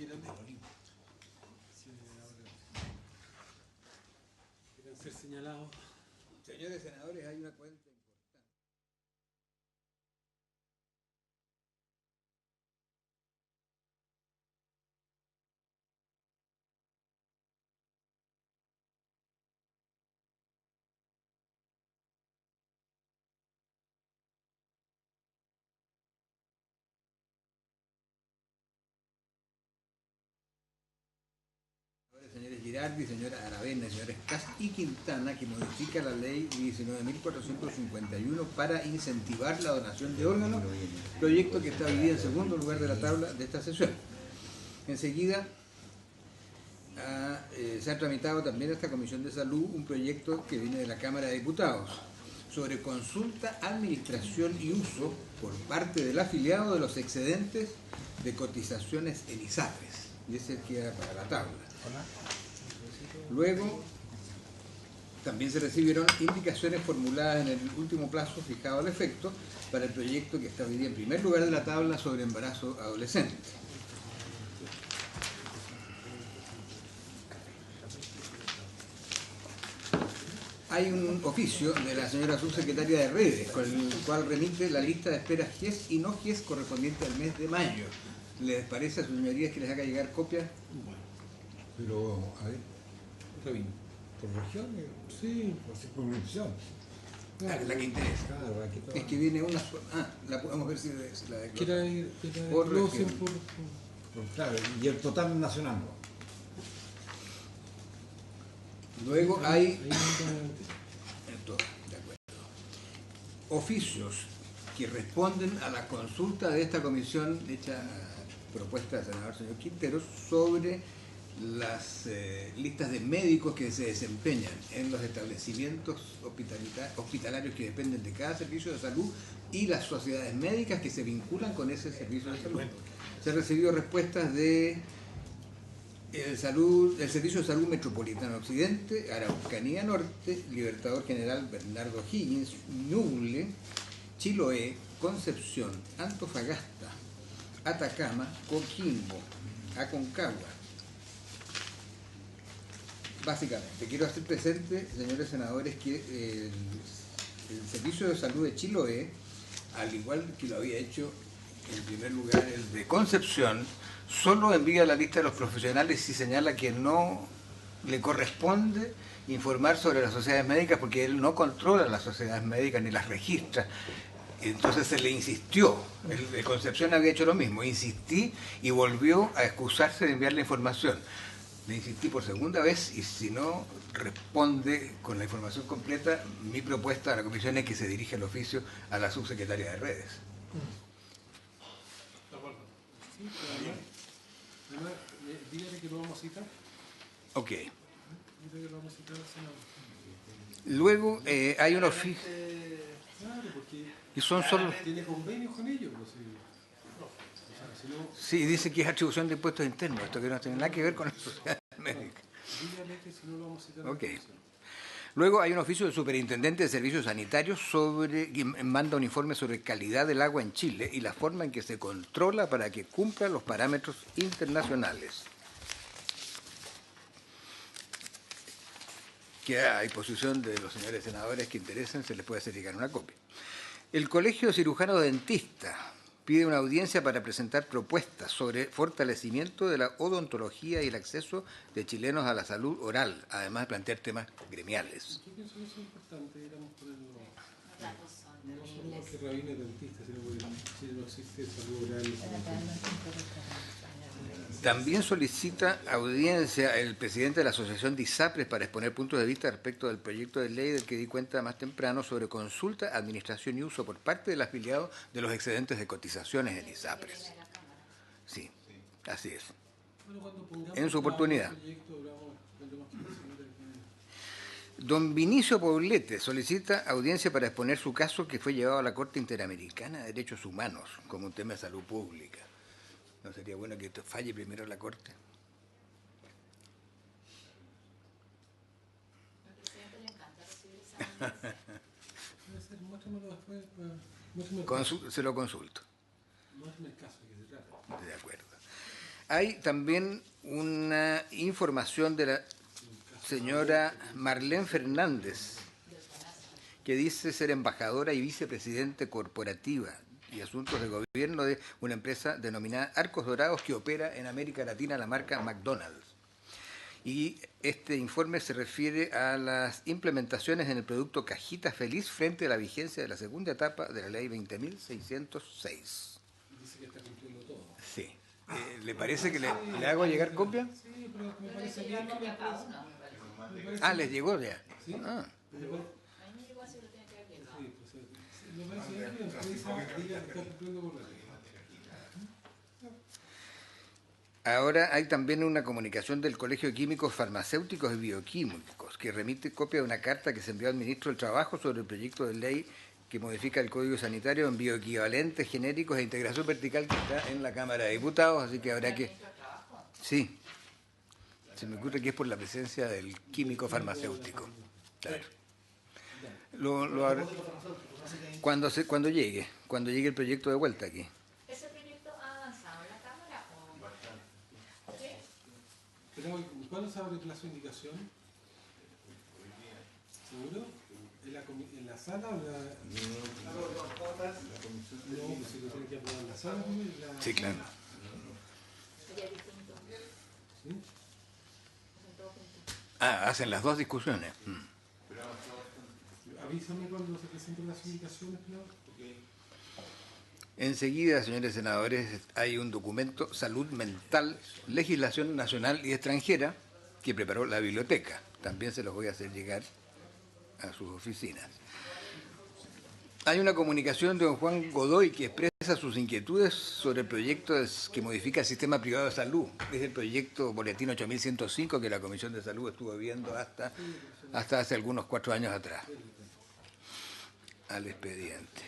Quieren ser señalados. Señores senadores, hay una cuenta importante. Señores Girardi, señora Aravena, señores Cas y Quintana, que modifica la ley 19.451 para incentivar la donación de órganos, proyecto que está hoy día en segundo lugar de la tabla de esta sesión. Enseguida se ha tramitado también a esta Comisión de Salud un proyecto que viene de la Cámara de Diputados sobre consulta, administración y uso por parte del afiliado de los excedentes de cotizaciones en ISAPRES. Y ese queda para la tabla. Luego, también se recibieron indicaciones formuladas en el último plazo fijado al efecto para el proyecto que está hoy día en primer lugar de la tabla sobre embarazo adolescente. Hay un oficio de la señora subsecretaria de Redes, con el cual remite la lista de esperas GES y no GES correspondiente al mes de mayo. ¿Les parece a sus señorías que les haga llegar copias? Pero, a ver, ¿por región? Sí. ¿Por circunscripción? Claro, la que interesa. Claro, la que Es que viene una sola. La podemos ver si es la de Por región. Claro, y el total nacional, ¿no? Luego hay de acuerdo, oficios que responden a la consulta de esta comisión hecha propuesta del senador señor Quinteros sobre las listas de médicos que se desempeñan en los establecimientos hospitalarios que dependen de cada servicio de salud y las sociedades médicas que se vinculan con ese servicio de salud. Se han recibido respuestas de el Servicio de Salud Metropolitano Occidente, Araucanía Norte, Libertador General Bernardo Higgins, Ñuble, Chiloé, Concepción, Antofagasta, Atacama, Coquimbo, Aconcagua. Básicamente, quiero hacer presente, señores senadores, que el Servicio de Salud de Chiloé, al igual que lo había hecho en primer lugar el de Concepción, solo envía la lista de los profesionales y señala que no le corresponde informar sobre las sociedades médicas porque él no controla las sociedades médicas ni las registra. Entonces se le insistió, el de Concepción había hecho lo mismo, insistí y volvió a excusarse de enviar la información. Le insistí por segunda vez y si no responde con la información completa, mi propuesta a la comisión es que se dirija el oficio a la subsecretaria de Redes. De acuerdo. Sí, además, dígale que lo vamos a citar. Ok. Dígale que lo vamos a citar al senador. Luego hay un oficio. Claro, porque Y son solo. tiene convenios con ellos. Pues, sí. O sea, si no, Sí, dice que es atribución de impuestos internos, esto que no tiene nada que ver con la sociedad médica. dígale que si no lo vamos a citar. Ok. Luego hay un oficio del superintendente de servicios sanitarios que manda un informe sobre calidad del agua en Chile y la forma en que se controla para que cumpla los parámetros internacionales. Que a disposición de los señores senadores que interesen se les puede hacer llegar una copia. El Colegio de Cirujanos Dentistas pide una audiencia para presentar propuestas sobre fortalecimiento de la odontología y el acceso de chilenos a la salud oral, además de plantear temas gremiales. Yo pienso que eso es importante, digamos, por el no solo porque Rabina es dentista, sino porque en Chile no existe salud oral. También solicita audiencia el presidente de la Asociación de ISAPRES para exponer puntos de vista respecto del proyecto de ley del que di cuenta más temprano sobre consulta, administración y uso por parte del afiliado de los excedentes de cotizaciones en ISAPRES. Sí, así es. En su oportunidad. Don Vinicio Poblete solicita audiencia para exponer su caso que fue llevado a la Corte Interamericana de Derechos Humanos como un tema de salud pública. ¿No sería bueno que esto falle primero la Corte? Al presidente le encanta recibir esa Se lo consulto. Muéstrame el caso que se trata. De acuerdo. Hay también una información de la señora Marlene Fernández, que dice ser embajadora y vicepresidente corporativa y asuntos de gobierno de una empresa denominada Arcos Dorados que opera en América Latina la marca McDonald's. Y este informe se refiere a las implementaciones en el producto Cajita Feliz frente a la vigencia de la segunda etapa de la ley 20.606. Dice que está cumpliendo todo. Sí. ¿Le parece que le hago llegar copia? Sí, pero me parece bien que la empresa... Ah, ¿les llegó ya? ¿Sí? Ah. A mí me llegó así, lo tiene que haber llegado. Sí, pues me parece bien que la empresa diga que está cumpliendo con la ley. Ahora hay también una comunicación del Colegio de Químicos Farmacéuticos y Bioquímicos que remite copia de una carta que se envió al Ministro del Trabajo sobre el proyecto de ley que modifica el Código Sanitario en bioequivalentes genéricos e integración vertical que está en la Cámara de Diputados, así que habrá que... Sí, se me ocurre que es por la presencia del químico farmacéutico. Claro. Cuando llegue el proyecto de vuelta aquí. ¿Ese proyecto ha avanzado en la Cámara o...? ¿Sí? ¿Cuándo se abre plazo de indicación? ¿Seguro? ¿En la sala o la...? No, pues si lo tienen que aprobar en la sala. Sí, claro. Sería distinto. ¿Sí? Hacen todo junto. Ah, hacen las dos discusiones. Avísame cuando se presenten las indicaciones, claro. Enseguida, señores senadores, hay un documento, Salud Mental, Legislación Nacional y Extranjera, que preparó la biblioteca. También se los voy a hacer llegar a sus oficinas. Hay una comunicación de don Juan Godoy que expresa sus inquietudes sobre el proyecto que modifica el sistema privado de salud. Es el proyecto Boletín 8105 que la Comisión de Salud estuvo viendo hasta hace algunos 4 años atrás. Al expediente.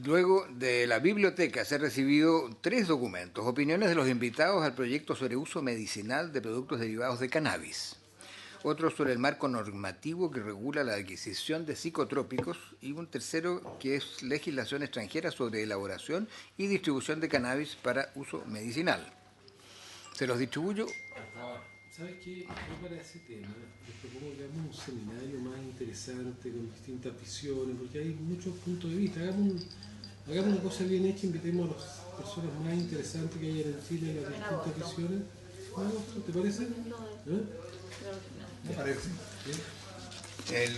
Luego de la biblioteca se han recibido 3 documentos, opiniones de los invitados al proyecto sobre uso medicinal de productos derivados de cannabis, otro sobre el marco normativo que regula la adquisición de psicotrópicos y un tercero que es legislación extranjera sobre elaboración y distribución de cannabis para uso medicinal. Se los distribuyo. ¿Sabes qué? Yo para ese tema les propongo que hagamos un seminario más interesante con distintas visiones, porque hay muchos puntos de vista. Hagamos una cosa bien hecha, invitemos a las personas más interesantes que hay en Chile, las distintas visiones. ¿Te parece? Me parece.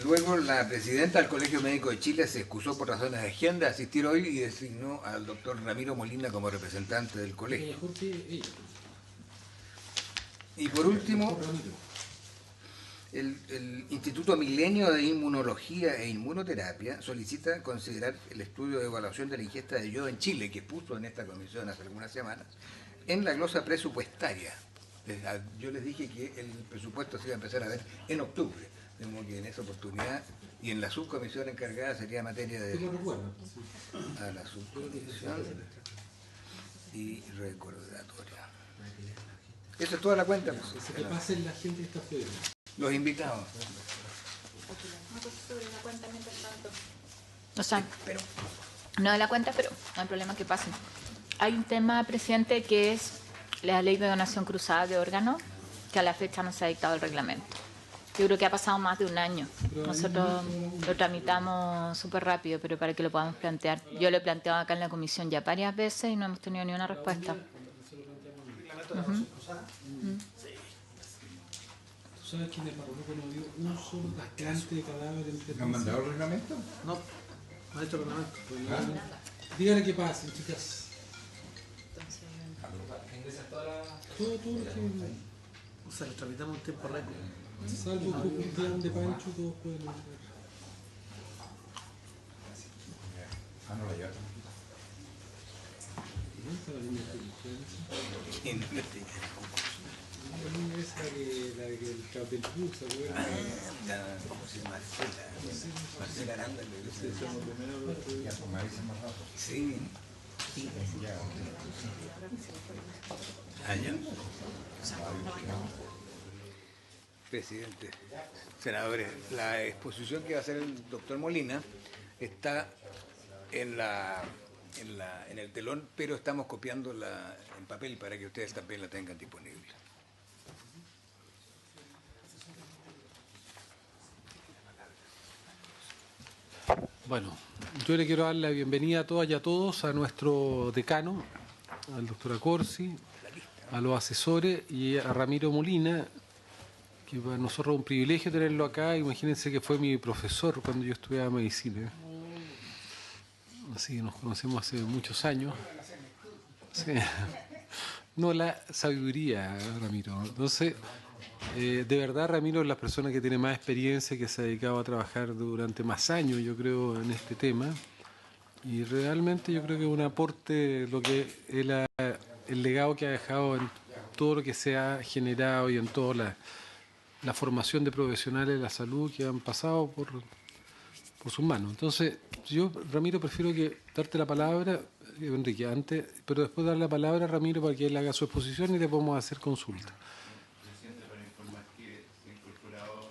Luego la presidenta del Colegio Médico de Chile se excusó por razones de agenda de asistir hoy y designó al doctor Ramiro Molina como representante del colegio. Mejor que ella. Y por último, el Instituto Milenio de Inmunología e Inmunoterapia solicita considerar el estudio de evaluación de la ingesta de yodo en Chile, que puso en esta comisión hace algunas semanas, en la glosa presupuestaria. Yo les dije que el presupuesto se iba a empezar a ver en octubre, de modo que en esa oportunidad y en la subcomisión encargada sería materia de a la subcomisión y recordatoria. Esa es toda la cuenta. Que pasen la gente que está afuera. Los invitados. Una cosa sobre la cuenta mientras tanto. O sea, no de la cuenta, pero no hay problema que pasen. Hay un tema, presidente, que es la ley de donación cruzada de órganos, que a la fecha no se ha dictado el reglamento. Yo creo que ha pasado más de un año. Nosotros lo tramitamos súper rápido, pero para que lo podamos plantear. Yo lo he planteado acá en la comisión ya varias veces y no hemos tenido ni una respuesta. ¿Tú sabes que en el Marruecos no dio un solo trasplante de cadáver entre ¿Me han mandado el reglamento? No, no ha hecho reglamento. Díganle que pasen, chicas. Todo lo que... O sea, lo tramitamos en tiempo récord. Salvo tu plan de Pancho, todos pueden entrar. No la llevo. ¿Dónde está la línea de la niña esa la que el Capel Bus, ¿se acuerdan? Marcela Aranda. Ya, pues me avisan más rato. Sí. Allá. Presidente, senadores, la exposición que va a hacer el doctor Molina está en la en el telón, pero estamos copiándola en papel para que ustedes también la tengan disponible. Bueno, yo le quiero dar la bienvenida a todas y a todos a nuestro decano, al doctor Accorsi, a los asesores y a Ramiro Molina, que para nosotros es un privilegio tenerlo acá. Imagínense que fue mi profesor cuando yo estudiaba medicina. Así que nos conocemos hace muchos años. Sí. No, la sabiduría, Ramiro. Entonces, de verdad, Ramiro es la persona que tiene más experiencia, que se ha dedicado a trabajar durante más años, yo creo, en este tema. Y realmente yo creo que es un aporte lo que el legado que ha dejado en todo lo que se ha generado y en toda la formación de profesionales de la salud que han pasado por sus manos. Entonces, yo, Ramiro, prefiero que darte la palabra, Enrique, antes, pero después dar la palabra a Ramiro para que él haga su exposición y le podemos hacer consulta. Presidente, para informar que se ha incorporado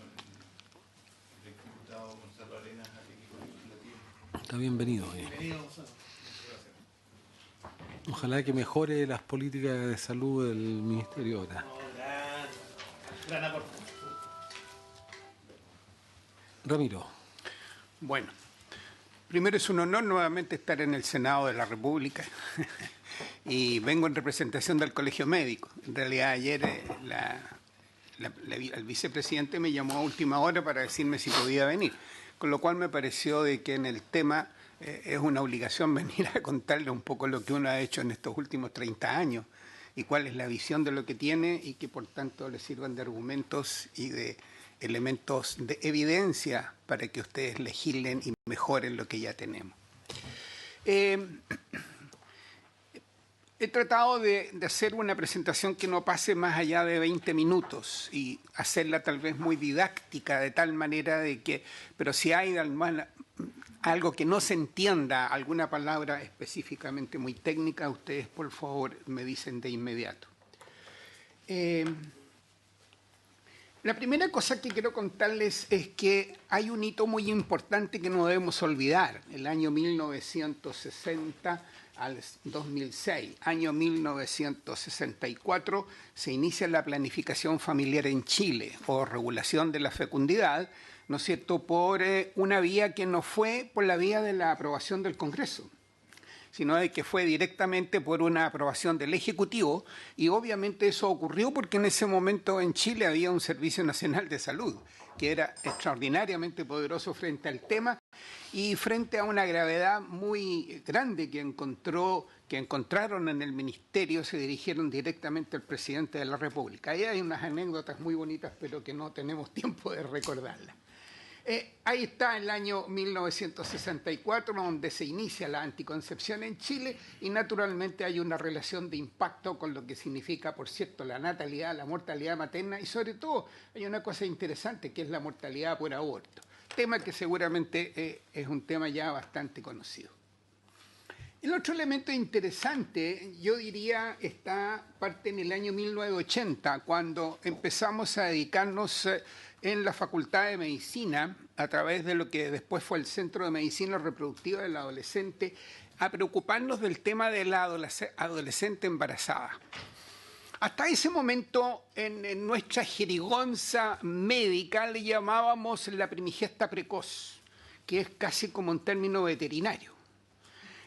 el diputado Gonzalo Arenas al equipo legislativo. Está bienvenido. Bienvenido, Gonzalo. Ojalá que mejore las políticas de salud del Ministerio ahora. No, gran aporte. Ramiro. Bueno, primero es un honor nuevamente estar en el Senado de la República y vengo en representación del Colegio Médico. En realidad ayer el vicepresidente me llamó a última hora para decirme si podía venir, con lo cual me pareció de que en el tema es una obligación venir a contarle un poco lo que uno ha hecho en estos últimos 30 años y cuál es la visión de lo que tiene y que por tanto le sirvan de argumentos y de elementos de evidencia para que ustedes legislen y mejoren lo que ya tenemos. He tratado de hacer una presentación que no pase más allá de 20 minutos y hacerla tal vez muy didáctica de tal manera de que, pero si hay algo que no se entienda, alguna palabra específicamente muy técnica, ustedes por favor me dicen de inmediato. La primera cosa que quiero contarles es que hay un hito muy importante que no debemos olvidar. El año 1960 al 2006, año 1964, se inicia la planificación familiar en Chile, o regulación de la fecundidad, ¿no es cierto?, por una vía que no fue por la vía de la aprobación del Congreso, sino de que fue directamente por una aprobación del Ejecutivo, y obviamente eso ocurrió porque en ese momento en Chile había un Servicio Nacional de Salud, que era extraordinariamente poderoso frente al tema y frente a una gravedad muy grande que encontraron en el Ministerio, se dirigieron directamente al Presidente de la República. Ahí hay unas anécdotas muy bonitas, pero que no tenemos tiempo de recordarlas. Ahí está el año 1964, donde se inicia la anticoncepción en Chile y naturalmente hay una relación de impacto con lo que significa, por cierto, la natalidad, la mortalidad materna y sobre todo hay una cosa interesante que es la mortalidad por aborto, tema que seguramente es un tema ya bastante conocido. El otro elemento interesante, yo diría, está parte en el año 1980, cuando empezamos a dedicarnos en la Facultad de Medicina, a través de lo que después fue el Centro de Medicina Reproductiva del Adolescente, a preocuparnos del tema de la adolescente embarazada. Hasta ese momento, en nuestra jerigonza médica, le llamábamos la primigesta precoz, que es casi como un término veterinario.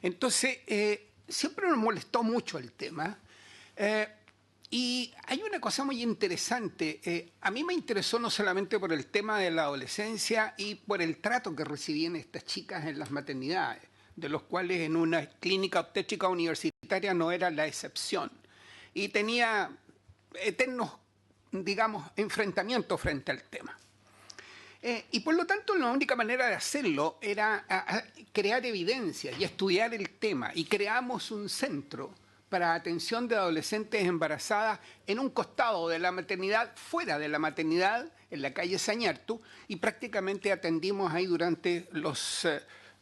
Entonces, siempre nos molestó mucho el tema. Y hay una cosa muy interesante. A mí me interesó no solamente por el tema de la adolescencia y por el trato que recibían estas chicas en las maternidades, de los cuales en una clínica obstétrica universitaria no era la excepción. Y tenía eternos, digamos, enfrentamientos frente al tema. Y por lo tanto la única manera de hacerlo era crear evidencia y estudiar el tema. Y creamos un centro para atención de adolescentes embarazadas en un costado de la maternidad, fuera de la maternidad, en la calle Sañartu, y prácticamente atendimos ahí durante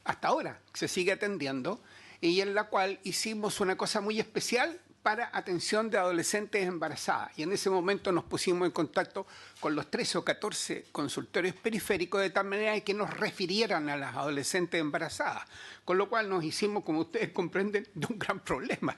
hasta ahora se sigue atendiendo, y en la cual hicimos una cosa muy especial para atención de adolescentes embarazadas. Y en ese momento nos pusimos en contacto con los 13 o 14 consultorios periféricos de tal manera que nos refirieran a las adolescentes embarazadas. Con lo cual nos hicimos, como ustedes comprenden, de un gran problema,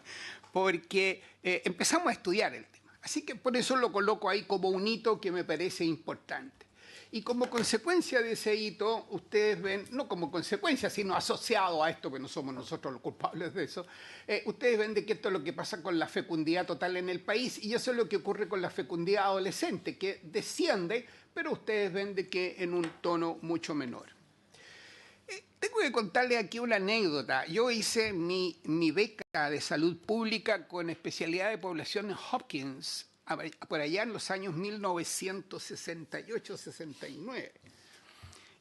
porque empezamos a estudiar el tema. Así que por eso lo coloco ahí como un hito que me parece importante. Y como consecuencia de ese hito, ustedes ven, no como consecuencia, sino asociado a esto, que no somos nosotros los culpables de eso, ustedes ven de que esto es lo que pasa con la fecundidad total en el país, y eso es lo que ocurre con la fecundidad adolescente, que desciende, pero ustedes ven de que en un tono mucho menor. Tengo que contarles aquí una anécdota. Yo hice mi beca de salud pública con especialidad de población en Hopkins, por allá en los años 1968-69.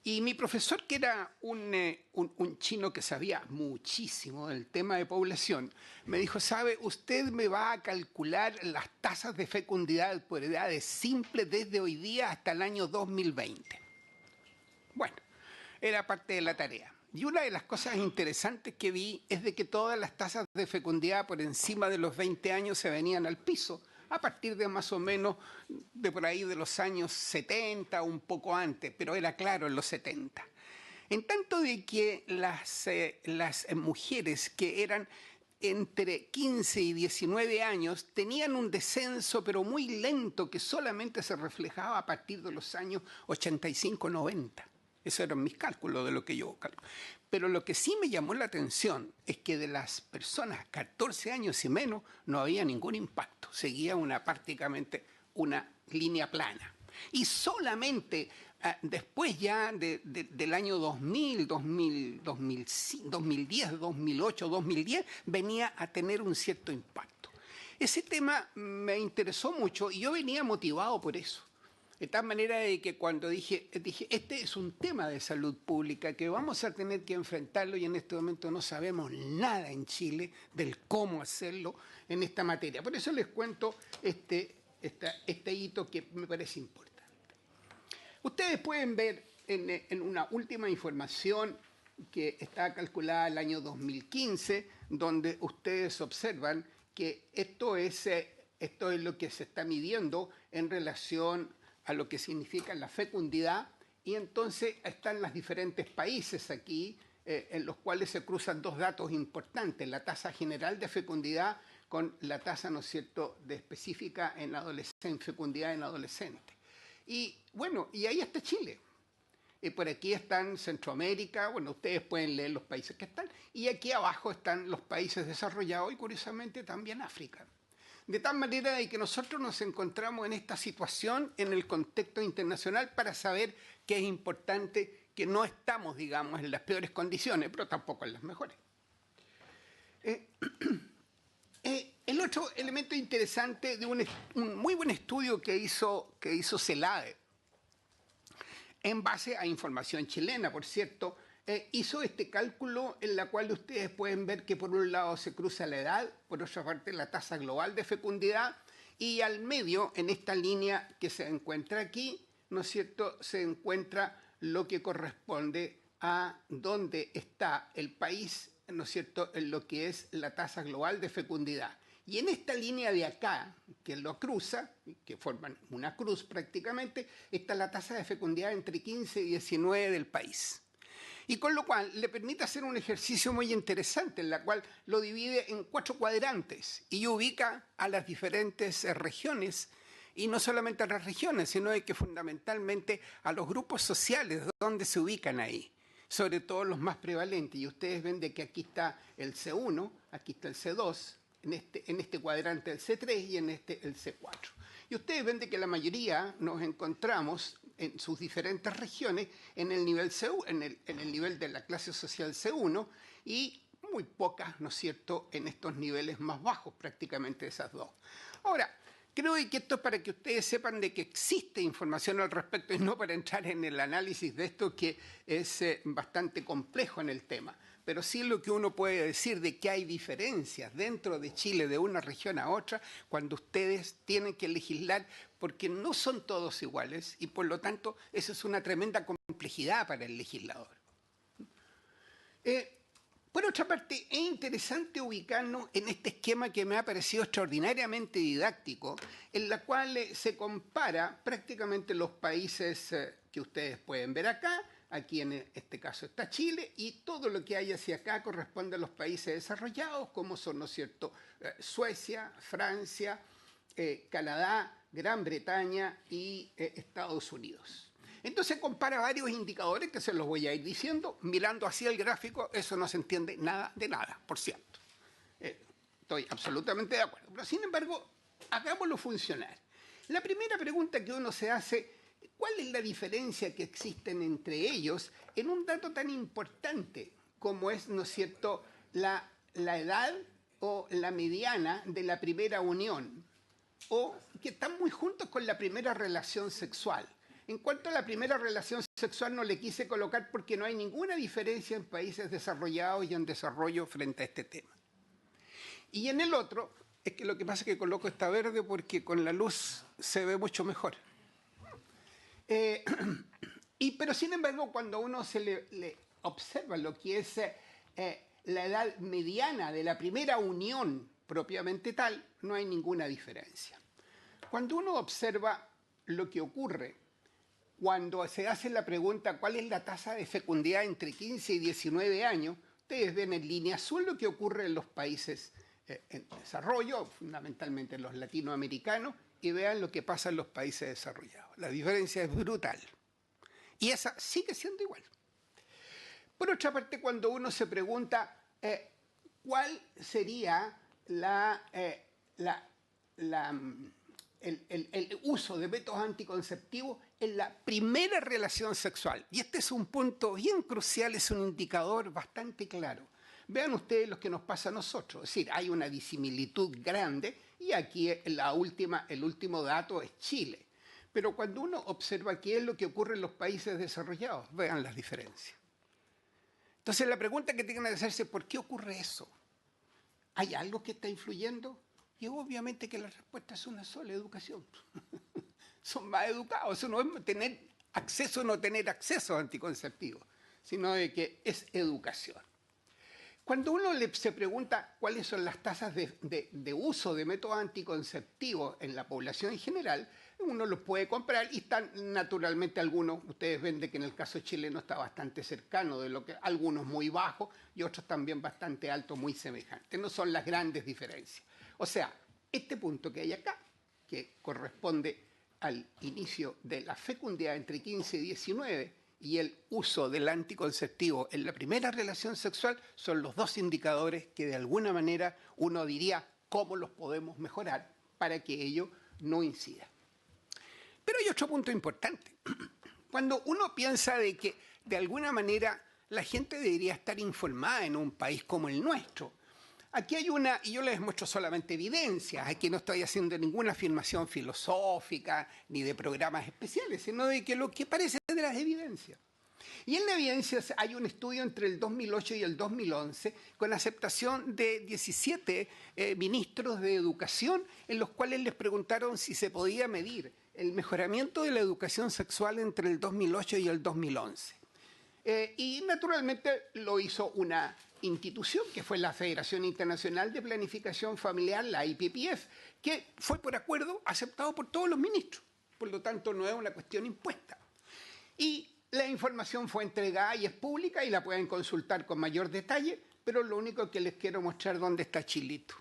Y mi profesor, que era un chino que sabía muchísimo del tema de población, me dijo, ¿sabe? Usted me va a calcular las tasas de fecundidad por edades simples desde hoy día hasta el año 2020. Bueno, era parte de la tarea. Y una de las cosas interesantes que vi es de que todas las tasas de fecundidad por encima de los 20 años se venían al piso, a partir de más o menos de por ahí de los años 70, un poco antes, pero era claro en los 70. En tanto de que las mujeres que eran entre 15 y 19 años tenían un descenso, pero muy lento, que solamente se reflejaba a partir de los años 85-90. Esos eran mis cálculos de lo que yo calculo. Pero lo que sí me llamó la atención es que de las personas 14 años y menos no había ningún impacto. Seguía prácticamente una línea plana. Y solamente después ya del año 2000, 2010, 2008, 2010, venía a tener un cierto impacto. Ese tema me interesó mucho y yo venía motivado por eso. De tal manera de que cuando dije, este es un tema de salud pública que vamos a tener que enfrentarlo y en este momento no sabemos nada en Chile del cómo hacerlo en esta materia. Por eso les cuento este hito que me parece importante. Ustedes pueden ver en una última información que está calculada el año 2015, donde ustedes observan que esto es lo que se está midiendo en relación a lo que significa la fecundidad, y entonces están los diferentes países aquí en los cuales se cruzan dos datos importantes, la tasa general de fecundidad con la tasa, ¿no es cierto?, de específica en fecundidad en adolescentes. Y bueno, y ahí está Chile. Y por aquí están Centroamérica, bueno, ustedes pueden leer los países que están, y aquí abajo están los países desarrollados y curiosamente también África. De tal manera de que nosotros nos encontramos en esta situación en el contexto internacional para saber que es importante que no estamos, digamos, en las peores condiciones, pero tampoco en las mejores. El otro elemento interesante de un muy buen estudio que hizo CELADE, en base a información chilena, por cierto, hizo este cálculo en la cual ustedes pueden ver que por un lado se cruza la edad, por otra parte la tasa global de fecundidad, y al medio, en esta línea que se encuentra aquí, ¿no es cierto?, se encuentra lo que corresponde a dónde está el país, ¿no es cierto?, en lo que es la tasa global de fecundidad. Y en esta línea de acá, que lo cruza, que forman una cruz prácticamente, está la tasa de fecundidad entre 15 y 19 del país. Y con lo cual le permite hacer un ejercicio muy interesante, en la cual lo divide en 4 cuadrantes y ubica a las diferentes regiones, y no solamente a las regiones, sino que fundamentalmente a los grupos sociales donde se ubican ahí, sobre todo los más prevalentes. Y ustedes ven de que aquí está el C1, aquí está el C2, en este cuadrante el C3 y en este el C4. Y ustedes ven de que la mayoría nos encontramos en sus diferentes regiones en el nivel C1, en el nivel de la clase social C1, y muy pocas, ¿no es cierto?, en estos niveles más bajos, prácticamente esas dos. Ahora, creo que esto es para que ustedes sepan de que existe información al respecto y no para entrar en el análisis de esto, que es bastante complejo en el tema. Pero sí lo que uno puede decir de que hay diferencias dentro de Chile de una región a otra cuando ustedes tienen que legislar, porque no son todos iguales y por lo tanto eso es una tremenda complejidad para el legislador. Por otra parte, es interesante ubicarnos en este esquema que me ha parecido extraordinariamente didáctico, en la cual se compara prácticamente los países que ustedes pueden ver acá. Aquí en este caso está Chile, y todo lo que hay hacia acá corresponde a los países desarrollados, como son, ¿no es cierto?, Suecia, Francia, Canadá, Gran Bretaña y Estados Unidos. Entonces compara varios indicadores que se los voy a ir diciendo. Mirando hacia el gráfico, eso no se entiende nada de nada, por cierto. Estoy absolutamente de acuerdo. Pero sin embargo, hagámoslo funcionar. La primera pregunta que uno se hace: ¿cuál es la diferencia que existen entre ellos en un dato tan importante como es, ¿no es cierto?, la edad o la mediana de la primera unión, o que están muy juntos con la primera relación sexual? En cuanto a la primera relación sexual, no le quise colocar porque no hay ninguna diferencia en países desarrollados y en desarrollo frente a este tema. Y en el otro, es que lo que pasa es que coloco esta verde porque con la luz se ve mucho mejor. Pero sin embargo, cuando uno se le observa lo que es la edad mediana de la primera unión propiamente tal, no hay ninguna diferencia. Cuando uno observa lo que ocurre cuando se hace la pregunta ¿cuál es la tasa de fecundidad entre 15 y 19 años? Ustedes ven en línea azul lo que ocurre en los países en desarrollo, fundamentalmente en los latinoamericanos, y vean lo que pasa en los países desarrollados. La diferencia es brutal. Y esa sigue siendo igual. Por otra parte, cuando uno se pregunta cuál sería el uso de métodos anticonceptivos en la primera relación sexual. Y este es un punto bien crucial, es un indicador bastante claro. Vean ustedes lo que nos pasa a nosotros. Es decir, hay una disimilitud grande y aquí el último dato es Chile. Pero cuando uno observa qué es lo que ocurre en los países desarrollados, vean las diferencias. Entonces la pregunta que tienen que hacerse es ¿por qué ocurre eso? ¿Hay algo que está influyendo? Y obviamente que la respuesta es una sola: educación. Son más educados. Eso no es tener acceso o no tener acceso a anticonceptivos, sino de que es educación. Cuando uno se pregunta cuáles son las tasas de uso de métodos anticonceptivos en la población en general, uno los puede comparar y están naturalmente algunos, ustedes ven de que en el caso chileno está bastante cercano, de lo que algunos muy bajos y otros también bastante altos, muy semejantes. No son las grandes diferencias. O sea, este punto que hay acá, que corresponde al inicio de la fecundidad entre 15 y 19 y el uso del anticonceptivo en la primera relación sexual, son los dos indicadores que de alguna manera uno diría cómo los podemos mejorar para que ello no incida. Pero hay otro punto importante. Cuando uno piensa de que de alguna manera la gente debería estar informada en un país como el nuestro, aquí hay y yo les muestro solamente evidencias, aquí no estoy haciendo ninguna afirmación filosófica ni de programas especiales, sino de que lo que parece de las evidencias. Y en la evidencia hay un estudio entre el 2008 y el 2011 con aceptación de 17 ministros de educación, en los cuales les preguntaron si se podía medir el mejoramiento de la educación sexual entre el 2008 y el 2011. Y naturalmente lo hizo una institución que fue la Federación Internacional de Planificación Familiar, la IPPF, que fue por acuerdo aceptado por todos los ministros. Por lo tanto, no es una cuestión impuesta. Y la información fue entregada y es pública y la pueden consultar con mayor detalle, pero lo único que les quiero mostrar dónde está Chilito.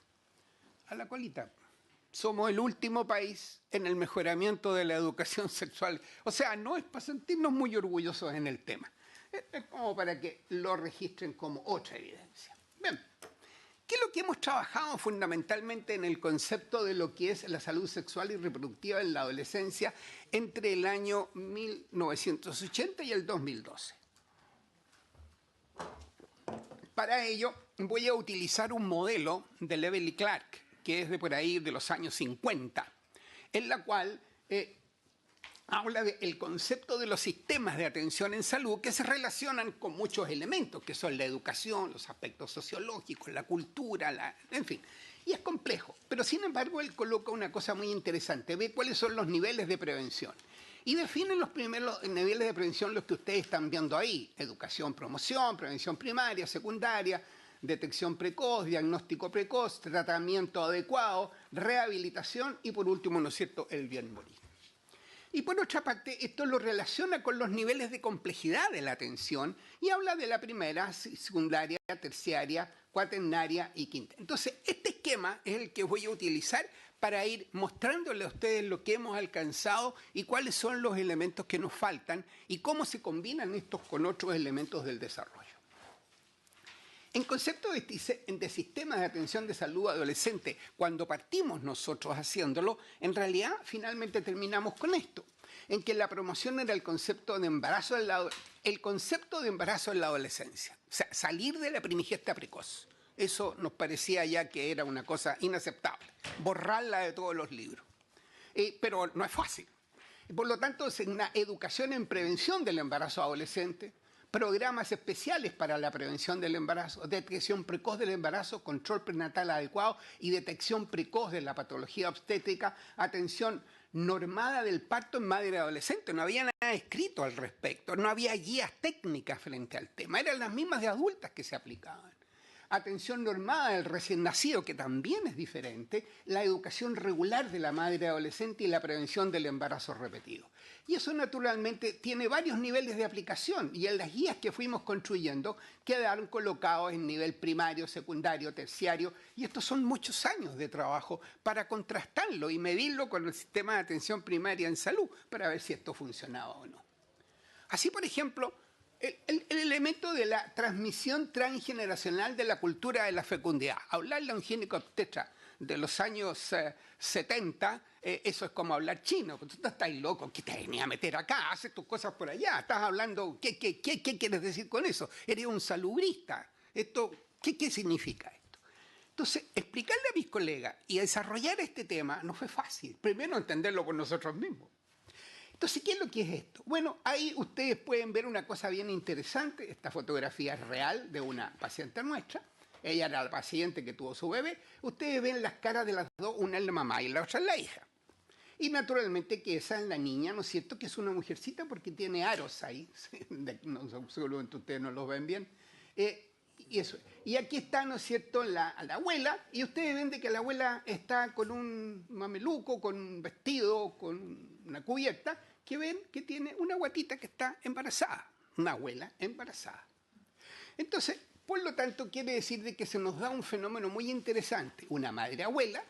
A la colita. Somos el último país en el mejoramiento de la educación sexual. O sea, no es para sentirnos muy orgullosos en el tema. Es como para que lo registren como otra evidencia. Bien, ¿qué es lo que hemos trabajado fundamentalmente en el concepto de lo que es la salud sexual y reproductiva en la adolescencia entre el año 1980 y el 2012? Para ello voy a utilizar un modelo de Level y Clark, que es de por ahí de los años 50, en la cual habla del concepto de los sistemas de atención en salud que se relacionan con muchos elementos, que son la educación, los aspectos sociológicos, la cultura, en fin. Y es complejo, pero sin embargo él coloca una cosa muy interesante, ve cuáles son los niveles de prevención. Y define los primeros niveles de prevención, los que ustedes están viendo ahí: educación, promoción, prevención primaria, secundaria, detección precoz, diagnóstico precoz, tratamiento adecuado, rehabilitación y por último, ¿no es cierto?, el bien morir. Y por otra parte, esto lo relaciona con los niveles de complejidad de la atención y habla de la primera, secundaria, terciaria, cuaternaria y quinta. Entonces, este esquema es el que voy a utilizar para ir mostrándole a ustedes lo que hemos alcanzado y cuáles son los elementos que nos faltan y cómo se combinan estos con otros elementos del desarrollo. En concepto de sistemas de atención de salud adolescente, cuando partimos nosotros haciéndolo, en realidad finalmente terminamos con esto, en que la promoción era el concepto de embarazo en la adolescencia, o sea, salir de la primigesta precoz. Eso nos parecía ya que era una cosa inaceptable, borrarla de todos los libros. Pero no es fácil. Por lo tanto, es una educación en prevención del embarazo adolescente, programas especiales para la prevención del embarazo, detección precoz del embarazo, control prenatal adecuado y detección precoz de la patología obstétrica, atención normada del parto en madre adolescente. No había nada escrito al respecto, no había guías técnicas frente al tema, eran las mismas de adultas que se aplicaban. Atención normada del recién nacido, que también es diferente, la educación regular de la madre adolescente y la prevención del embarazo repetido. Y eso naturalmente tiene varios niveles de aplicación y en las guías que fuimos construyendo quedaron colocados en nivel primario, secundario, terciario y estos son muchos años de trabajo para contrastarlo y medirlo con el sistema de atención primaria en salud para ver si esto funcionaba o no. Así, por ejemplo, el elemento de la transmisión transgeneracional de la cultura de la fecundidad. Hablarle a un ginecobstetra de los años 70, eso es como hablar chino. Tú estás loco, ¿qué te venía a meter acá? Haces tus cosas por allá. Estás hablando, ¿qué quieres decir con eso? Eres un salubrista. ¿Qué significa esto? Entonces, explicarle a mis colegas y desarrollar este tema no fue fácil. Primero, entenderlo por nosotros mismos. Entonces, ¿qué es lo que es esto? Bueno, ahí ustedes pueden ver una cosa bien interesante. Esta fotografía es real de una paciente nuestra. Ella era la paciente que tuvo su bebé. Ustedes ven las caras de las dos, una es la mamá y la otra es la hija. Y naturalmente que esa es la niña, ¿no es cierto? Que es una mujercita porque tiene aros ahí. No, seguramente ustedes no los ven bien. Y eso. Y aquí está, ¿no es cierto?, la abuela, y ustedes ven de que la abuela está con un mameluco, con un vestido, con una cubierta, que ven que tiene una guatita que está embarazada, una abuela embarazada. Entonces, por lo tanto, quiere decir de que se nos da un fenómeno muy interesante. Una madre abuela,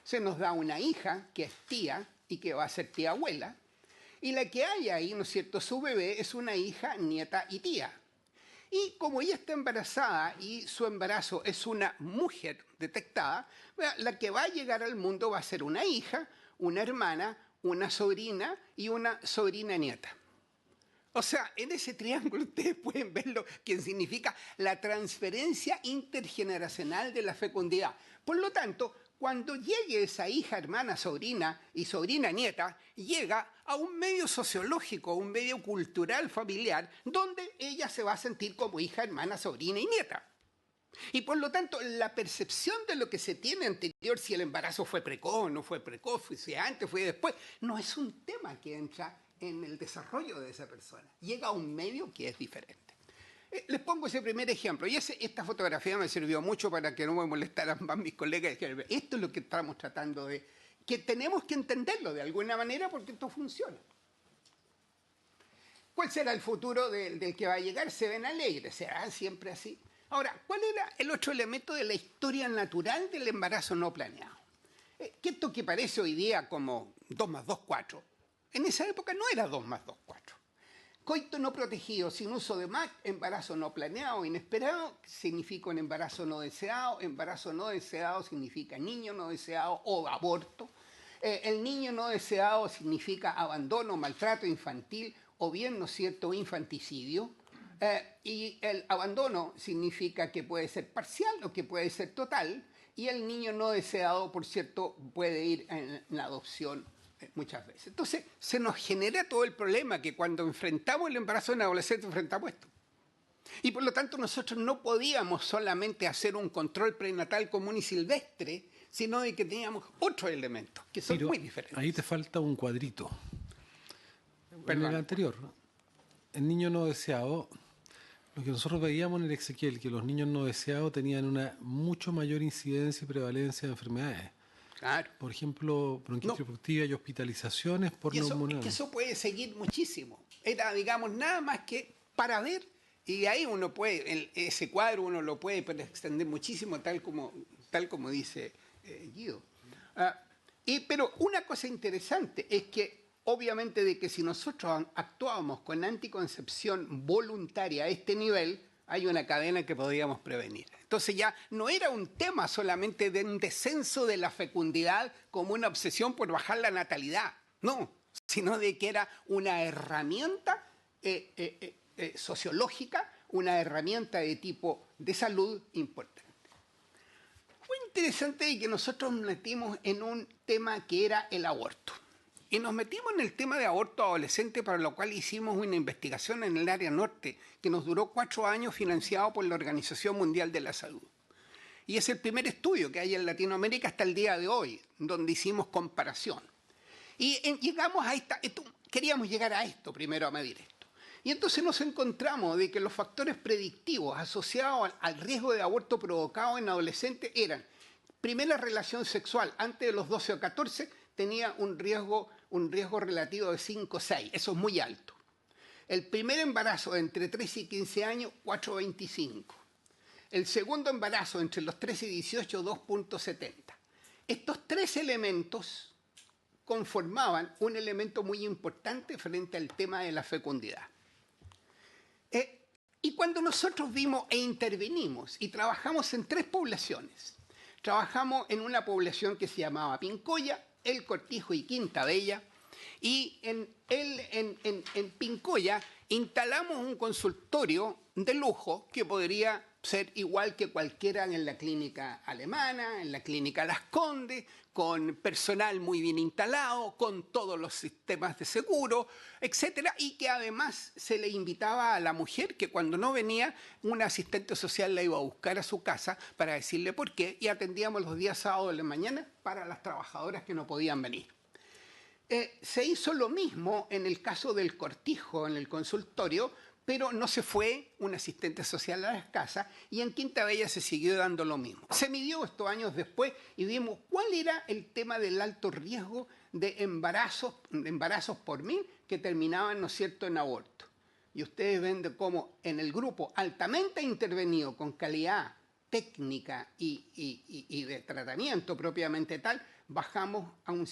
se nos da una hija que es tía y que va a ser tía abuela, y la que hay ahí, ¿no es cierto?, su bebé es una hija, nieta y tía. Y como ella está embarazada y su embarazo es una mujer detectada, la que va a llegar al mundo va a ser una hija, una hermana, una sobrina y una sobrina nieta. O sea, en ese triángulo ustedes pueden ver lo que significa la transferencia intergeneracional de la fecundidad. Por lo tanto, cuando llegue esa hija, hermana, sobrina y sobrina nieta, llega a un medio sociológico, un medio cultural familiar, donde ella se va a sentir como hija, hermana, sobrina y nieta. Y por lo tanto, la percepción de lo que se tiene anterior, si el embarazo fue precoz, no fue precoz, fue antes, fue después, no es un tema que entra en el desarrollo de esa persona. Llega a un medio que es diferente. Les pongo ese primer ejemplo. Y esta fotografía me sirvió mucho para que no me molestaran más mis colegas. Esto es lo que estamos tratando de... que tenemos que entenderlo de alguna manera porque esto funciona. ¿Cuál será el futuro del que va a llegar? Se ven alegres. ¿Será siempre así? Ahora, ¿cuál era el otro elemento de la historia natural del embarazo no planeado? Que esto que parece hoy día como 2 más 2, 4, en esa época no era 2 más 2, 4. Coito no protegido, sin uso de MAC, embarazo no planeado, inesperado, significa un embarazo no deseado significa niño no deseado o aborto. El niño no deseado significa abandono, maltrato infantil o bien, ¿no es cierto?, infanticidio. Y el abandono significa que puede ser parcial o que puede ser total. Y el niño no deseado, por cierto, puede ir en la adopción muchas veces. Entonces, se nos genera todo el problema que cuando enfrentamos el embarazo en adolescentes enfrentamos esto. Y por lo tanto nosotros no podíamos solamente hacer un control prenatal común y silvestre, sino de que teníamos otros elementos que son muy diferentes. Ahí te falta un cuadrito. Perdón. En el anterior, el niño no deseado, lo que nosotros veíamos en el Ezequiel, que los niños no deseados tenían una mucho mayor incidencia y prevalencia de enfermedades. Claro. Por ejemplo, bronquitis obstructiva y hospitalizaciones por Y eso, neumonía. es que eso puede seguir muchísimo. Era, digamos, nada más que para ver, y de ahí uno puede, ese cuadro uno lo puede extender muchísimo, tal como dice Guido. Pero una cosa interesante es que, obviamente, de que si nosotros actuábamos con anticoncepción voluntaria a este nivel, hay una cadena que podríamos prevenir. Entonces ya no era un tema solamente de un descenso de la fecundidad como una obsesión por bajar la natalidad, no, sino de que era una herramienta sociológica, una herramienta de tipo de salud importante. Fue interesante que nosotros nos metimos en un tema que era el aborto. Y nos metimos en el tema de aborto adolescente, para lo cual hicimos una investigación en el área norte, que nos duró 4 años, financiado por la Organización Mundial de la Salud. Y es el primer estudio que hay en Latinoamérica hasta el día de hoy, donde hicimos comparación. Y llegamos a queríamos llegar a esto primero, a medir esto. Y entonces nos encontramos de que los factores predictivos asociados al riesgo de aborto provocado en adolescentes eran: primera relación sexual antes de los 12 o 14, tenía un riesgo relativo de 5 o 6, eso es muy alto. El primer embarazo entre 13 y 15 años, 4,25. El segundo embarazo entre los 13 y 18, 2,70. Estos 3 elementos conformaban un elemento muy importante frente al tema de la fecundidad. Y cuando nosotros vimos e intervenimos y trabajamos en 3 poblaciones, trabajamos en una población que se llamaba Pincoya, El Cortijo y Quinta Bella, y en Pincoya instalamos un consultorio de lujo que podría ser igual que cualquiera en la clínica alemana, en la clínica Las Condes, con personal muy bien instalado, con todos los sistemas de seguro, etcétera, y que además se le invitaba a la mujer que cuando no venía, un asistente social la iba a buscar a su casa para decirle por qué, y atendíamos los días sábados de la mañana para las trabajadoras que no podían venir. Se hizo lo mismo en el caso del Cortijo, en el consultorio, pero no se fue un asistente social a las casas, y en Quinta Bella se siguió dando lo mismo. Se midió estos años después y vimos cuál era el tema del alto riesgo de embarazos por 1000 que terminaban, ¿no es cierto?, en aborto. Y ustedes ven de cómo en el grupo altamente intervenido, con calidad técnica y de tratamiento propiamente tal, bajamos a un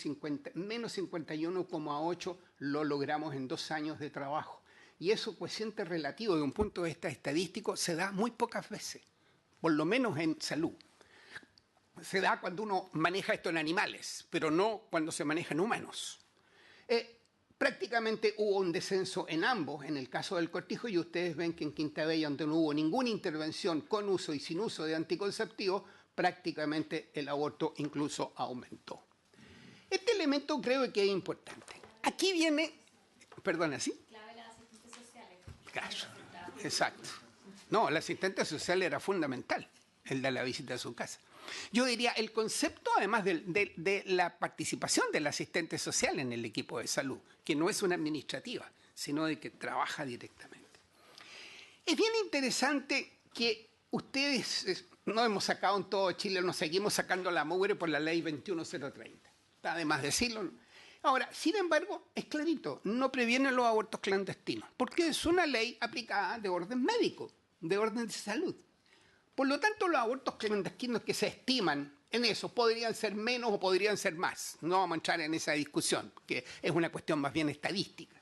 menos 51,8, lo logramos en 2 años de trabajo. Y eso, coeficiente relativo de un punto de vista estadístico, se da muy pocas veces, por lo menos en salud. Se da cuando uno maneja esto en animales, pero no cuando se maneja en humanos. Prácticamente hubo un descenso en ambos, en el caso del Cortijo, y ustedes ven que en Quinta Bella, donde no hubo ninguna intervención con uso y sin uso de anticonceptivos, prácticamente el aborto incluso aumentó. Este elemento creo que es importante. Aquí viene, perdona, ¿sí? Claro, exacto. No, el asistente social era fundamental, el de la visita a su casa. Yo diría, el concepto, además de la participación del asistente social en el equipo de salud, que no es una administrativa, sino de que trabaja directamente. Es bien interesante que ustedes, no hemos sacado en todo Chile, nos seguimos sacando la mugre por la ley 21030. Está de más decirlo. Ahora, sin embargo, es clarito, no previene los abortos clandestinos, porque es una ley aplicada de orden médico, de orden de salud. Por lo tanto, los abortos clandestinos que se estiman en eso podrían ser menos o podrían ser más. No vamos a entrar en esa discusión, que es una cuestión más bien estadística.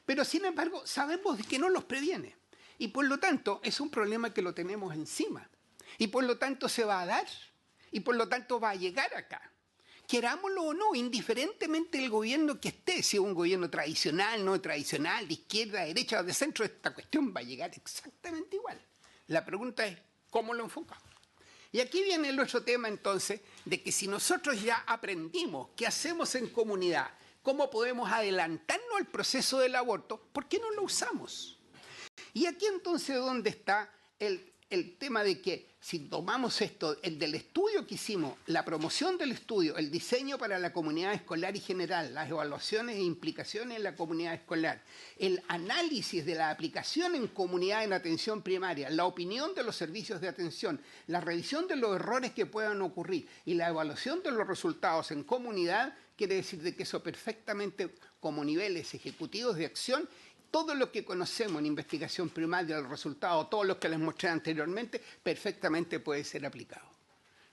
Pero, sin embargo, sabemos que no los previene. Y, por lo tanto, es un problema que lo tenemos encima. Y, por lo tanto, se va a dar. Y, por lo tanto, va a llegar acá. Querámoslo o no, indiferentemente del gobierno que esté, si es un gobierno tradicional, no tradicional, de izquierda, de derecha o de centro, esta cuestión va a llegar exactamente igual. La pregunta es, ¿cómo lo enfocamos? Y aquí viene el otro tema, entonces, de que si nosotros ya aprendimos qué hacemos en comunidad, cómo podemos adelantarnos al proceso del aborto, ¿por qué no lo usamos? Y aquí entonces, ¿dónde está el tema de que si tomamos esto, el del estudio que hicimos, la promoción del estudio, el diseño para la comunidad escolar y general, las evaluaciones e implicaciones en la comunidad escolar, el análisis de la aplicación en comunidad en atención primaria, la opinión de los servicios de atención, la revisión de los errores que puedan ocurrir y la evaluación de los resultados en comunidad, quiere decir de que eso perfectamente, como niveles ejecutivos de acción, todo lo que conocemos en investigación primaria, el resultado, todo lo que les mostré anteriormente, perfectamente puede ser aplicado.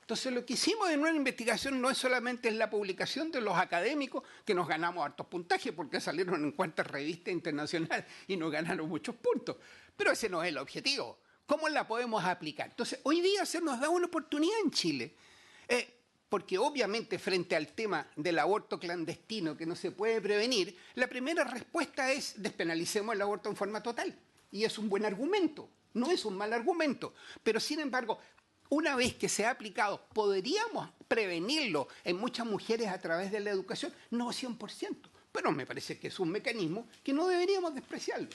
Entonces, lo que hicimos en una investigación no es solamente la publicación de los académicos, que nos ganamos hartos puntajes porque salieron en cuantas revistas internacionales y nos ganaron muchos puntos, pero ese no es el objetivo. ¿Cómo la podemos aplicar? Entonces, hoy día se nos da una oportunidad en Chile, porque obviamente frente al tema del aborto clandestino que no se puede prevenir, la primera respuesta es despenalicemos el aborto en forma total. Y es un buen argumento, no es un mal argumento. Pero sin embargo, una vez que se ha aplicado, ¿podríamos prevenirlo en muchas mujeres a través de la educación? No 100%, pero me parece que es un mecanismo que no deberíamos despreciarlo.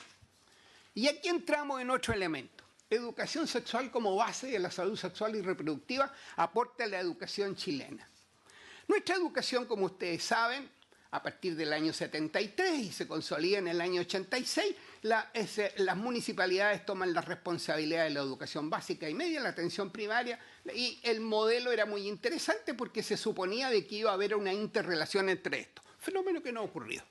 Y aquí entramos en otro elemento. Educación sexual como base de la salud sexual y reproductiva aporta a la educación chilena. Nuestra educación, como ustedes saben, a partir del año 73 y se consolida en el año 86, las municipalidades toman la responsabilidad de la educación básica y media, la atención primaria, y el modelo era muy interesante porque se suponía de que iba a haber una interrelación entre estos, fenómeno que no ha ocurrido.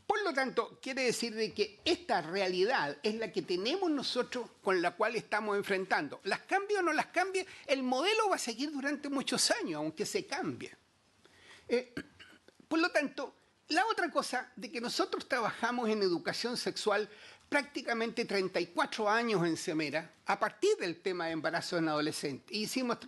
Por lo tanto, quiere decir de que esta realidad es la que tenemos nosotros con la cual estamos enfrentando. Las cambie o no las cambie, el modelo va a seguir durante muchos años, aunque se cambie. Por lo tanto, la otra cosa de que nosotros trabajamos en educación sexual prácticamente 34 años en Semera, a partir del tema de embarazo en adolescentes. Hicimos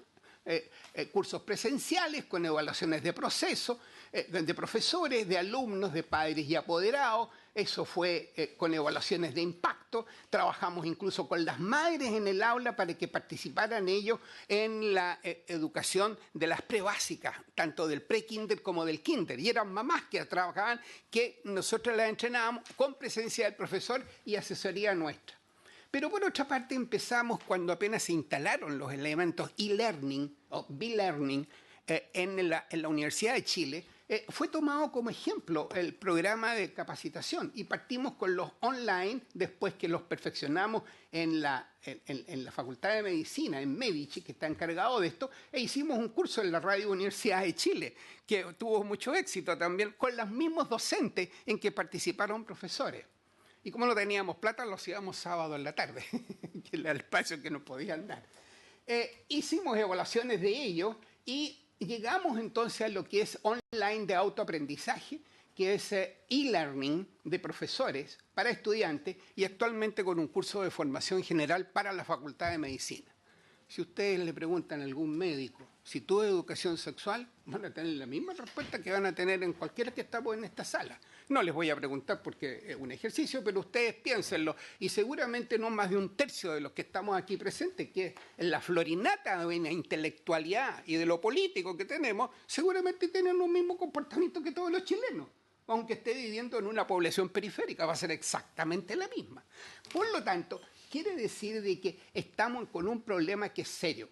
cursos presenciales con evaluaciones de proceso, de profesores, de alumnos, de padres y apoderados. Eso fue con evaluaciones de impacto. Trabajamos incluso con las madres en el aula para que participaran ellos en la educación de las prebásicas, tanto del pre-kinder como del kinder. Y eran mamás que trabajaban, que nosotros las entrenábamos con presencia del profesor y asesoría nuestra. Pero por otra parte empezamos cuando apenas se instalaron los elementos e-learning o B-learning en la Universidad de Chile. Fue tomado como ejemplo el programa de capacitación y partimos con los online después que los perfeccionamos en la Facultad de Medicina, en Medici, que está encargado de esto, e hicimos un curso en la Radio Universidad de Chile que tuvo mucho éxito también con los mismos docentes en que participaron profesores. Y como no teníamos plata, los íbamos sábado en la tarde, que era el espacio que nos podían dar. Hicimos evaluaciones de ello y llegamos entonces a lo que es online de autoaprendizaje, que es e-learning de profesores para estudiantes y actualmente con un curso de formación general para la Facultad de Medicina. Si ustedes le preguntan a algún médico si tuvo educación sexual, van a tener la misma respuesta que van a tener en cualquiera que estamos en esta sala. No les voy a preguntar porque es un ejercicio, pero ustedes piénsenlo. Y seguramente no más de un tercio de los que estamos aquí presentes, que es la florinata de la intelectualidad y de lo político que tenemos, seguramente tienen un mismo comportamiento que todos los chilenos. Aunque esté viviendo en una población periférica, va a ser exactamente la misma. Por lo tanto, quiere decir de que estamos con un problema que es serio.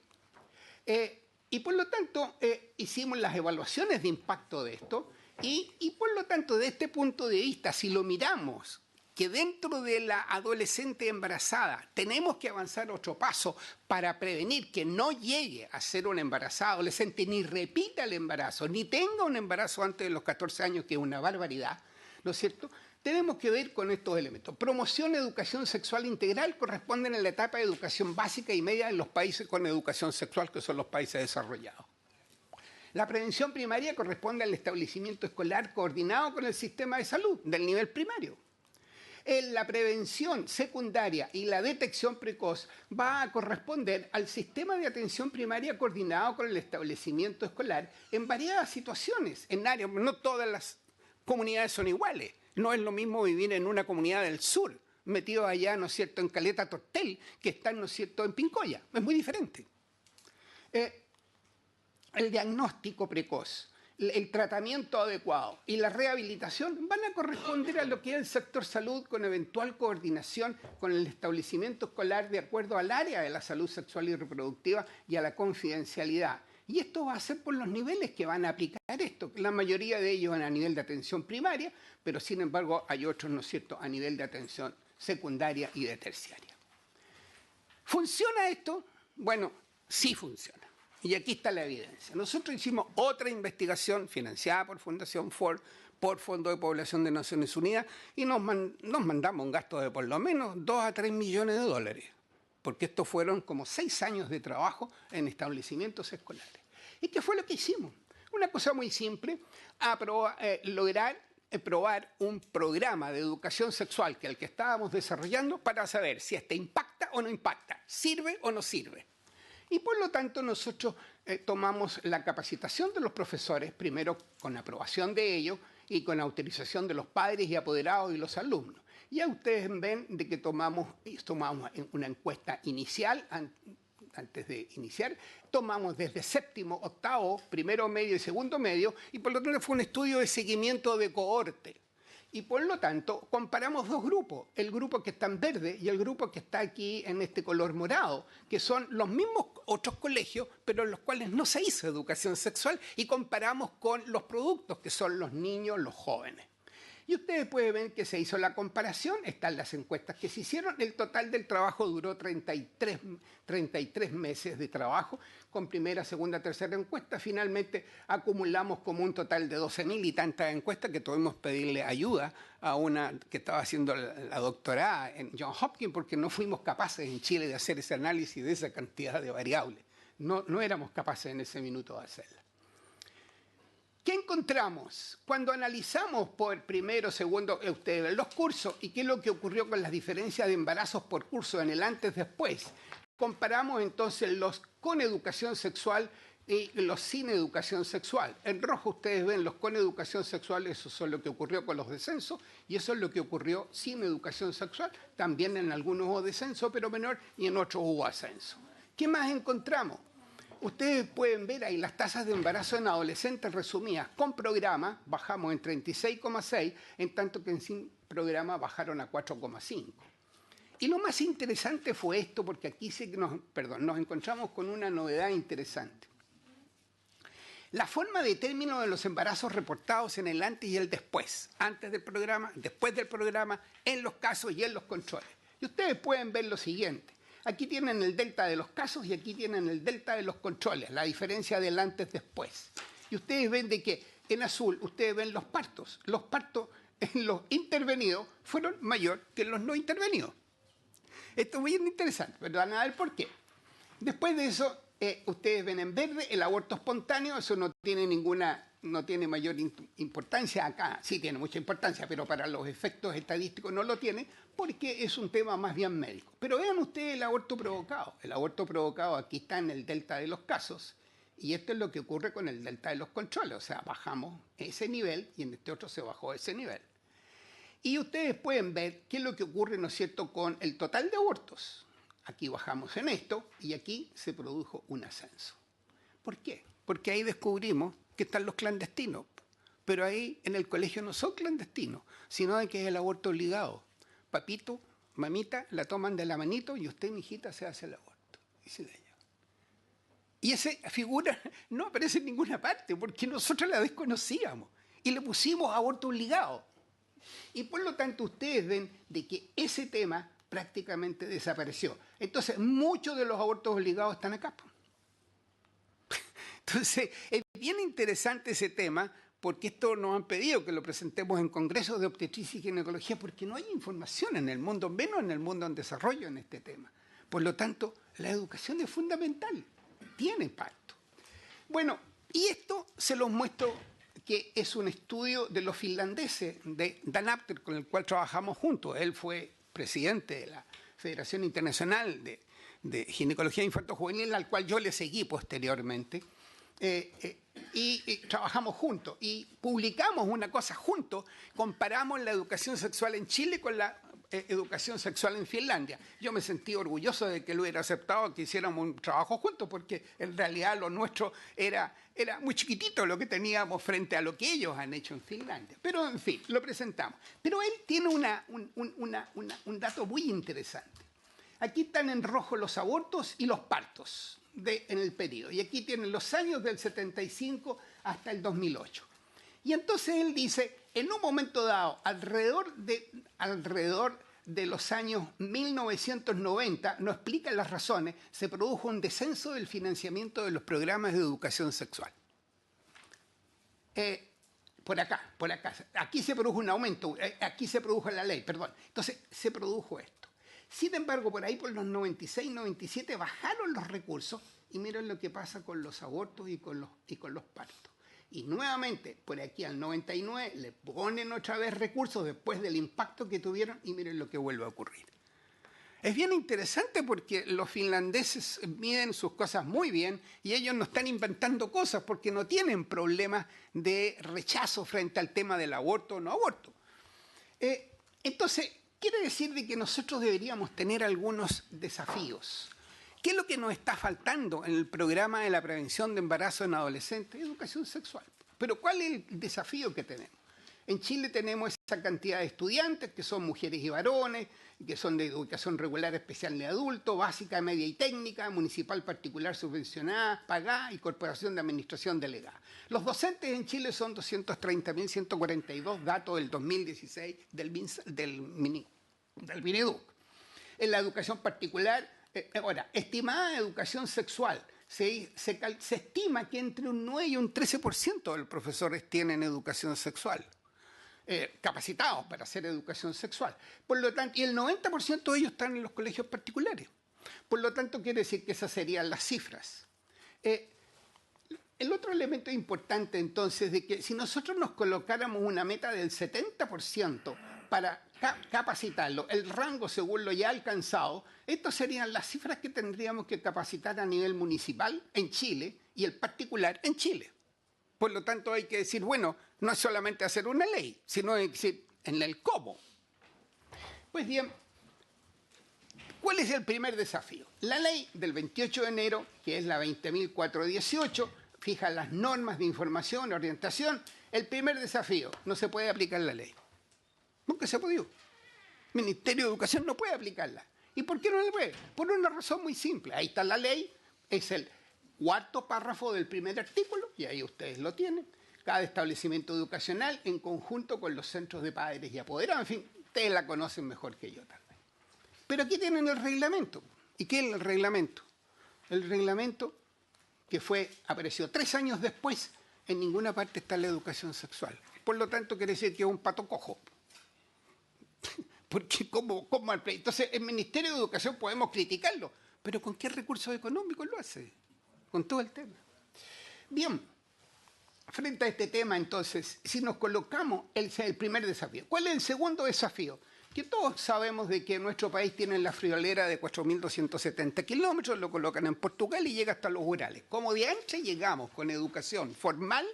Y por lo tanto, hicimos las evaluaciones de impacto de esto y por lo tanto, de este punto de vista, si lo miramos, que dentro de la adolescente embarazada tenemos que avanzar otro paso para prevenir que no llegue a ser una embarazada adolescente, ni repita el embarazo, ni tenga un embarazo antes de los 14 años, que es una barbaridad, ¿no es cierto?, tenemos que ver con estos elementos. Promoción, educación sexual integral corresponden en la etapa de educación básica y media en los países con educación sexual, que son los países desarrollados. La prevención primaria corresponde al establecimiento escolar coordinado con el sistema de salud del nivel primario. La prevención secundaria y la detección precoz va a corresponder al sistema de atención primaria coordinado con el establecimiento escolar en variadas situaciones, en áreas, no todas las comunidades son iguales. No es lo mismo vivir en una comunidad del sur, metido allá, ¿no es cierto?, en Caleta Tortel, que están, ¿no es cierto?, en Pincoya. Es muy diferente. El diagnóstico precoz. el tratamiento adecuado y la rehabilitación van a corresponder a lo que es el sector salud, con eventual coordinación con el establecimiento escolar de acuerdo al área de la salud sexual y reproductiva y a la confidencialidad. Y esto va a ser por los niveles que van a aplicar esto. La mayoría de ellos van a nivel de atención primaria, pero sin embargo hay otros, ¿no es cierto?, a nivel de atención secundaria y de terciaria. ¿Funciona esto? Bueno, sí funciona. Y aquí está la evidencia. Nosotros hicimos otra investigación financiada por Fundación Ford, por Fondo de Población de Naciones Unidas, y nos mandamos un gasto de por lo menos 2 a 3 millones de dólares, porque estos fueron como 6 años de trabajo en establecimientos escolares. ¿Y qué fue lo que hicimos? Una cosa muy simple, lograr probar un programa de educación sexual que el que estábamos desarrollando para saber si este impacta o no impacta, sirve o no sirve. Y por lo tanto nosotros tomamos la capacitación de los profesores, primero con aprobación de ellos y con autorización de los padres y apoderados y los alumnos. Ya ustedes ven de que tomamos una encuesta inicial, antes de iniciar, tomamos desde séptimo, octavo, primero medio y segundo medio, y por lo tanto fue un estudio de seguimiento de cohorte. Y por lo tanto, comparamos dos grupos, el grupo que está en verde y el grupo que está aquí en este color morado, que son los mismos otros colegios, pero en los cuales no se hizo educación sexual, y comparamos con los productos, que son los niños, los jóvenes. Y ustedes pueden ver que se hizo la comparación, están las encuestas que se hicieron, el total del trabajo duró 33 meses de trabajo, con primera, segunda, tercera encuesta. Finalmente acumulamos como un total de 12.000 y tantas encuestas que tuvimos que pedirle ayuda a una que estaba haciendo la doctorada en Johns Hopkins, porque no fuimos capaces en Chile de hacer ese análisis de esa cantidad de variables. No éramos capaces en ese minuto de hacerla. ¿Qué encontramos? Cuando analizamos por primero, segundo, ustedes ven los cursos y qué es lo que ocurrió con las diferencias de embarazos por curso en el antes-después, comparamos entonces los con educación sexual y los sin educación sexual. En rojo ustedes ven los con educación sexual, eso es lo que ocurrió con los descensos, y eso es lo que ocurrió sin educación sexual. También en algunos hubo descenso, pero menor, y en otros hubo ascenso. ¿Qué más encontramos? Ustedes pueden ver ahí las tasas de embarazo en adolescentes resumidas. Con programa bajamos en 36,6, en tanto que en sin programa bajaron a 4,5. Y lo más interesante fue esto, porque aquí sí que nos encontramos con una novedad interesante. La forma de término de los embarazos reportados en el antes y el después, antes del programa, después del programa, en los casos y en los controles. Y ustedes pueden ver lo siguiente. Aquí tienen el delta de los casos y aquí tienen el delta de los controles, la diferencia del antes-después. Y ustedes ven de que en azul, ustedes ven los partos. Los partos en los intervenidos fueron mayor que en los no intervenidos. Esto es muy interesante, pero van a ver por qué. Después de eso, ustedes ven en verde el aborto espontáneo, eso no tiene mayor importancia acá, sí tiene mucha importancia, pero para los efectos estadísticos no lo tiene, porque es un tema más bien médico. Pero vean ustedes el aborto provocado. El aborto provocado aquí está en el delta de los casos, y esto es lo que ocurre con el delta de los controles, o sea, bajamos ese nivel y en este otro se bajó ese nivel. Y ustedes pueden ver qué es lo que ocurre, ¿no es cierto?, con el total de abortos. Aquí bajamos en esto y aquí se produjo un ascenso. ¿Por qué? Porque ahí descubrimos que están los clandestinos, pero ahí en el colegio no son clandestinos, sino de que es el aborto obligado. Papito, mamita, la toman de la manito y usted, mijita, se hace el aborto. Y se la lleva. Y esa figura no aparece en ninguna parte, porque nosotros la desconocíamos y le pusimos aborto obligado. Y por lo tanto ustedes ven de que ese tema prácticamente desapareció. Entonces, muchos de los abortos obligados están acá. Entonces, es bien interesante ese tema, porque esto nos han pedido que lo presentemos en congresos de obstetricia y ginecología, porque no hay información en el mundo, menos en el mundo en desarrollo en este tema. Por lo tanto, la educación es fundamental, tiene impacto. Bueno, y esto se los muestro que es un estudio de los finlandeses, de Dan Apter, con el cual trabajamos juntos. Él fue presidente de la Federación Internacional de Ginecología Infanto-Juvenil, al cual yo le seguí posteriormente. Y trabajamos juntos y publicamos una cosa juntos, comparamos la educación sexual en Chile con la educación sexual en Finlandia. Yo me sentí orgulloso de que lo hubiera aceptado, que hiciéramos un trabajo juntos, porque en realidad lo nuestro era muy chiquitito lo que teníamos frente a lo que ellos han hecho en Finlandia. Pero, en fin, lo presentamos. Pero él tiene un dato muy interesante. Aquí están en rojo los abortos y los partos en el periodo. Y aquí tienen los años del 75 hasta el 2008. Y entonces él dice, en un momento dado, alrededor de los años 1990, no explica las razones, se produjo un descenso del financiamiento de los programas de educación sexual. Por acá. Aquí se produjo un aumento, aquí se produjo la ley, perdón. Entonces, se produjo esto. Sin embargo, por ahí, por los 96, 97, bajaron los recursos y miren lo que pasa con los abortos y con los partos. Y nuevamente, por aquí al 99, le ponen otra vez recursos después del impacto que tuvieron y miren lo que vuelve a ocurrir. Es bien interesante porque los finlandeses miden sus cosas muy bien y ellos no están inventando cosas porque no tienen problemas de rechazo frente al tema del aborto o no aborto. Entonces, quiere decir de que nosotros deberíamos tener algunos desafíos. ¿Qué es lo que nos está faltando en el programa de la prevención de embarazo en adolescentes? Educación sexual. Pero ¿cuál es el desafío que tenemos? En Chile tenemos esa cantidad de estudiantes que son mujeres y varones, que son de educación regular especial de adultos, básica, media y técnica, municipal particular subvencionada, pagada y corporación de administración delegada. Los docentes en Chile son 230.142, datos del 2016 del Mineduc. En la educación particular, ahora, estimada educación sexual, se estima que entre un 9 y un 13% de los profesores tienen educación sexual, capacitados para hacer educación sexual. Por lo tanto, y el 90% de ellos están en los colegios particulares. Por lo tanto, quiere decir que esas serían las cifras. El otro elemento importante, entonces, de que si nosotros nos colocáramos una meta del 70% para capacitarlo, el rango según lo ya alcanzado, estas serían las cifras que tendríamos que capacitar a nivel municipal en Chile y el particular en Chile. Por lo tanto, hay que decir, bueno, no es solamente hacer una ley, sino decir en el cómo. Pues bien, ¿cuál es el primer desafío? La ley del 28 de enero, que es la 20.418, fija las normas de información, orientación. El primer desafío, no se puede aplicar la ley. Nunca se ha podido. El Ministerio de Educación no puede aplicarla. ¿Y por qué no le puede? Por una razón muy simple. Ahí está la ley, es el cuarto párrafo del primer artículo, y ahí ustedes lo tienen. Cada establecimiento educacional en conjunto con los centros de padres y apoderados. En fin, ustedes la conocen mejor que yo tal vez. Pero aquí tienen el reglamento. ¿Y qué es el reglamento? El reglamento que apareció 3 años después, en ninguna parte está la educación sexual. Por lo tanto, quiere decir que es un pato cojo. Porque entonces el Ministerio de Educación podemos criticarlo, pero ¿con qué recursos económicos lo hace? Con todo el tema. Bien, frente a este tema, entonces, si nos colocamos el primer desafío, ¿cuál es el segundo desafío? Que todos sabemos de que nuestro país tiene la friolera de 4.270 kilómetros, lo colocan en Portugal y llega hasta los Urales. ¿Cómo de antes llegamos con educación formal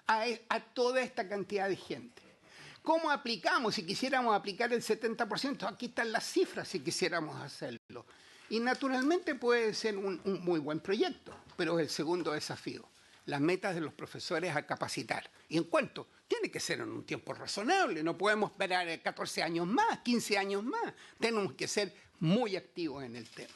a toda esta cantidad de gente? ¿Cómo aplicamos? Si quisiéramos aplicar el 70%, aquí están las cifras si quisiéramos hacerlo. Y naturalmente puede ser un muy buen proyecto, pero es el segundo desafío. Las metas de los profesores a capacitar. ¿Y en cuánto? Tiene que ser en un tiempo razonable. No podemos esperar 14 años más, 15 años más. Tenemos que ser muy activos en el tema.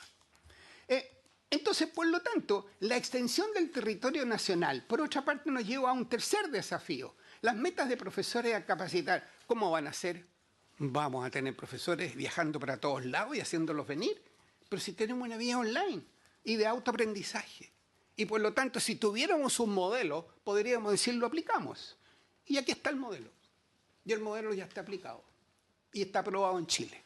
Entonces, por lo tanto, la extensión del territorio nacional, por otra parte, nos lleva a un tercer desafío. Las metas de profesores a capacitar, ¿cómo van a ser? Vamos a tener profesores viajando para todos lados y haciéndolos venir, pero si tenemos una vía online y de autoaprendizaje. Y por lo tanto, si tuviéramos un modelo, podríamos decir, lo aplicamos. Y aquí está el modelo. Y el modelo ya está aplicado. Y está aprobado en Chile.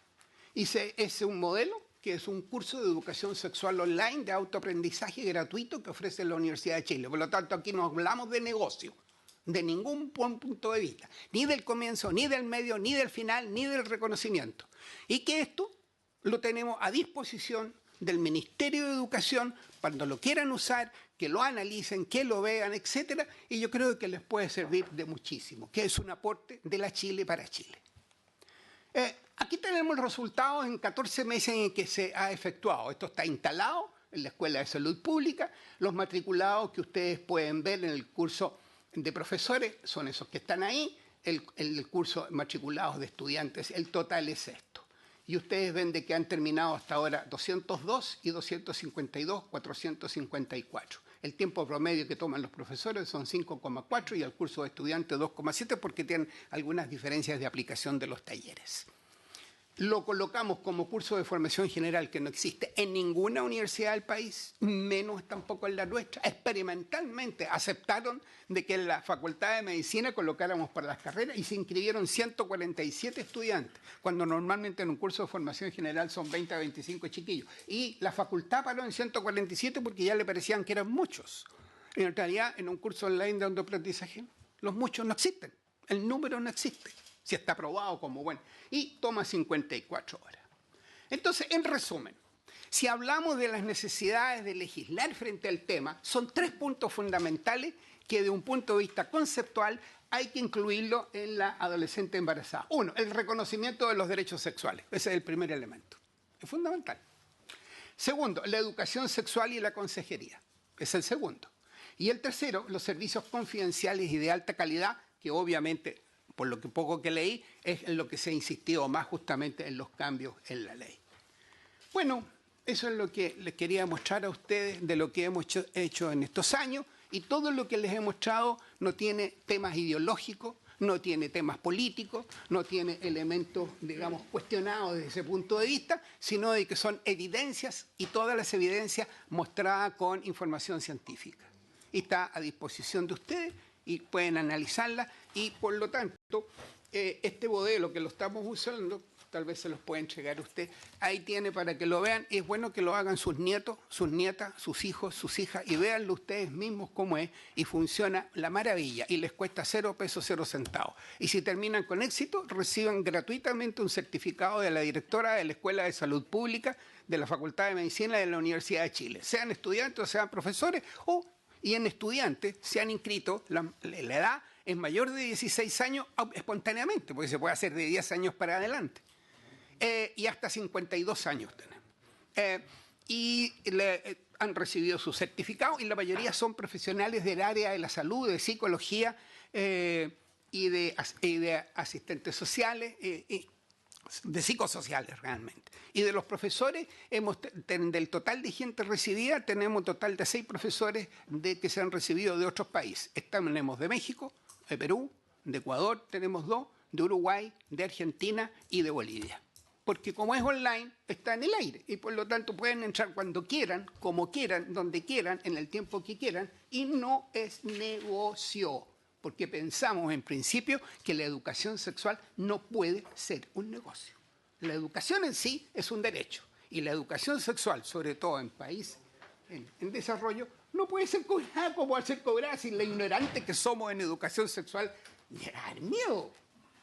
Y es un modelo que es un curso de educación sexual online de autoaprendizaje gratuito que ofrece la Universidad de Chile. Por lo tanto, aquí no hablamos de negocio, de ningún punto de vista, ni del comienzo, ni del medio, ni del final, ni del reconocimiento. Y que esto lo tenemos a disposición del Ministerio de Educación cuando lo quieran usar, que lo analicen, que lo vean, etcétera, y yo creo que les puede servir de muchísimo, que es un aporte de la Chile para Chile. Aquí tenemos los resultados en 14 meses en que se ha efectuado. Esto está instalado en la Escuela de Salud Pública. Los matriculados que ustedes pueden ver en el curso de profesores son esos que están ahí. El curso matriculados de estudiantes, el total es esto. Y ustedes ven de que han terminado hasta ahora 202 y 252, 454. El tiempo promedio que toman los profesores son 5,4 y el curso de estudiantes 2,7 porque tienen algunas diferencias de aplicación de los talleres. Lo colocamos como curso de formación general que no existe en ninguna universidad del país, menos tampoco en la nuestra. Experimentalmente aceptaron de que en la Facultad de Medicina colocáramos para las carreras y se inscribieron 147 estudiantes, cuando normalmente en un curso de formación general son 20 a 25 chiquillos. Y la facultad paró en 147 porque ya le parecían que eran muchos. En realidad, en un curso online de autoaprendizaje, los muchos no existen, el número no existe. Si está aprobado como bueno, y toma 54 horas. Entonces, en resumen, si hablamos de las necesidades de legislar frente al tema, son 3 puntos fundamentales que de un punto de vista conceptual hay que incluirlo en la adolescente embarazada. 1, el reconocimiento de los derechos sexuales. Ese es el primer elemento. Es fundamental. 2, la educación sexual y la consejería. Es el segundo. Y el 3, los servicios confidenciales y de alta calidad, que obviamente, por lo que poco que leí, es en lo que se ha insistido más justamente en los cambios en la ley. Bueno, eso es lo que les quería mostrar a ustedes de lo que hemos hecho en estos años, y todo lo que les he mostrado no tiene temas ideológicos, no tiene temas políticos, no tiene elementos, digamos, cuestionados desde ese punto de vista, sino de que son evidencias, y todas las evidencias mostradas con información científica. Y está a disposición de ustedes, y pueden analizarla, y por lo tanto, este modelo que lo estamos usando, tal vez se los pueda entregar a usted, ahí tiene para que lo vean, es bueno que lo hagan sus nietos, sus nietas, sus hijos, sus hijas, y véanlo ustedes mismos cómo es, y funciona la maravilla, y les cuesta 0 pesos, 0 centavos. Y si terminan con éxito, reciben gratuitamente un certificado de la directora de la Escuela de Salud Pública de la Facultad de Medicina de la Universidad de Chile, sean estudiantes o sean profesores, y en estudiantes se han inscrito, la edad es mayor de 16 años espontáneamente, porque se puede hacer de 10 años para adelante, y hasta 52 años tenemos. Han recibido su certificado, y la mayoría son profesionales del área de la salud, de psicología y de asistentes sociales, de psicosociales realmente. Y de los profesores, del total de gente recibida, tenemos un total de 6 profesores que se han recibido de otros países. Tenemos de México, de Perú, de Ecuador, tenemos 2, de Uruguay, de Argentina y de Bolivia. Porque como es online, está en el aire, y por lo tanto pueden entrar cuando quieran, como quieran, donde quieran, en el tiempo que quieran, y no es negocio. Porque pensamos en principio que la educación sexual no puede ser un negocio. La educación en sí es un derecho, y la educación sexual, sobre todo en países en desarrollo, no puede ser cobrada como al ser cobrada sin la ignorante que somos en educación sexual. Me da miedo.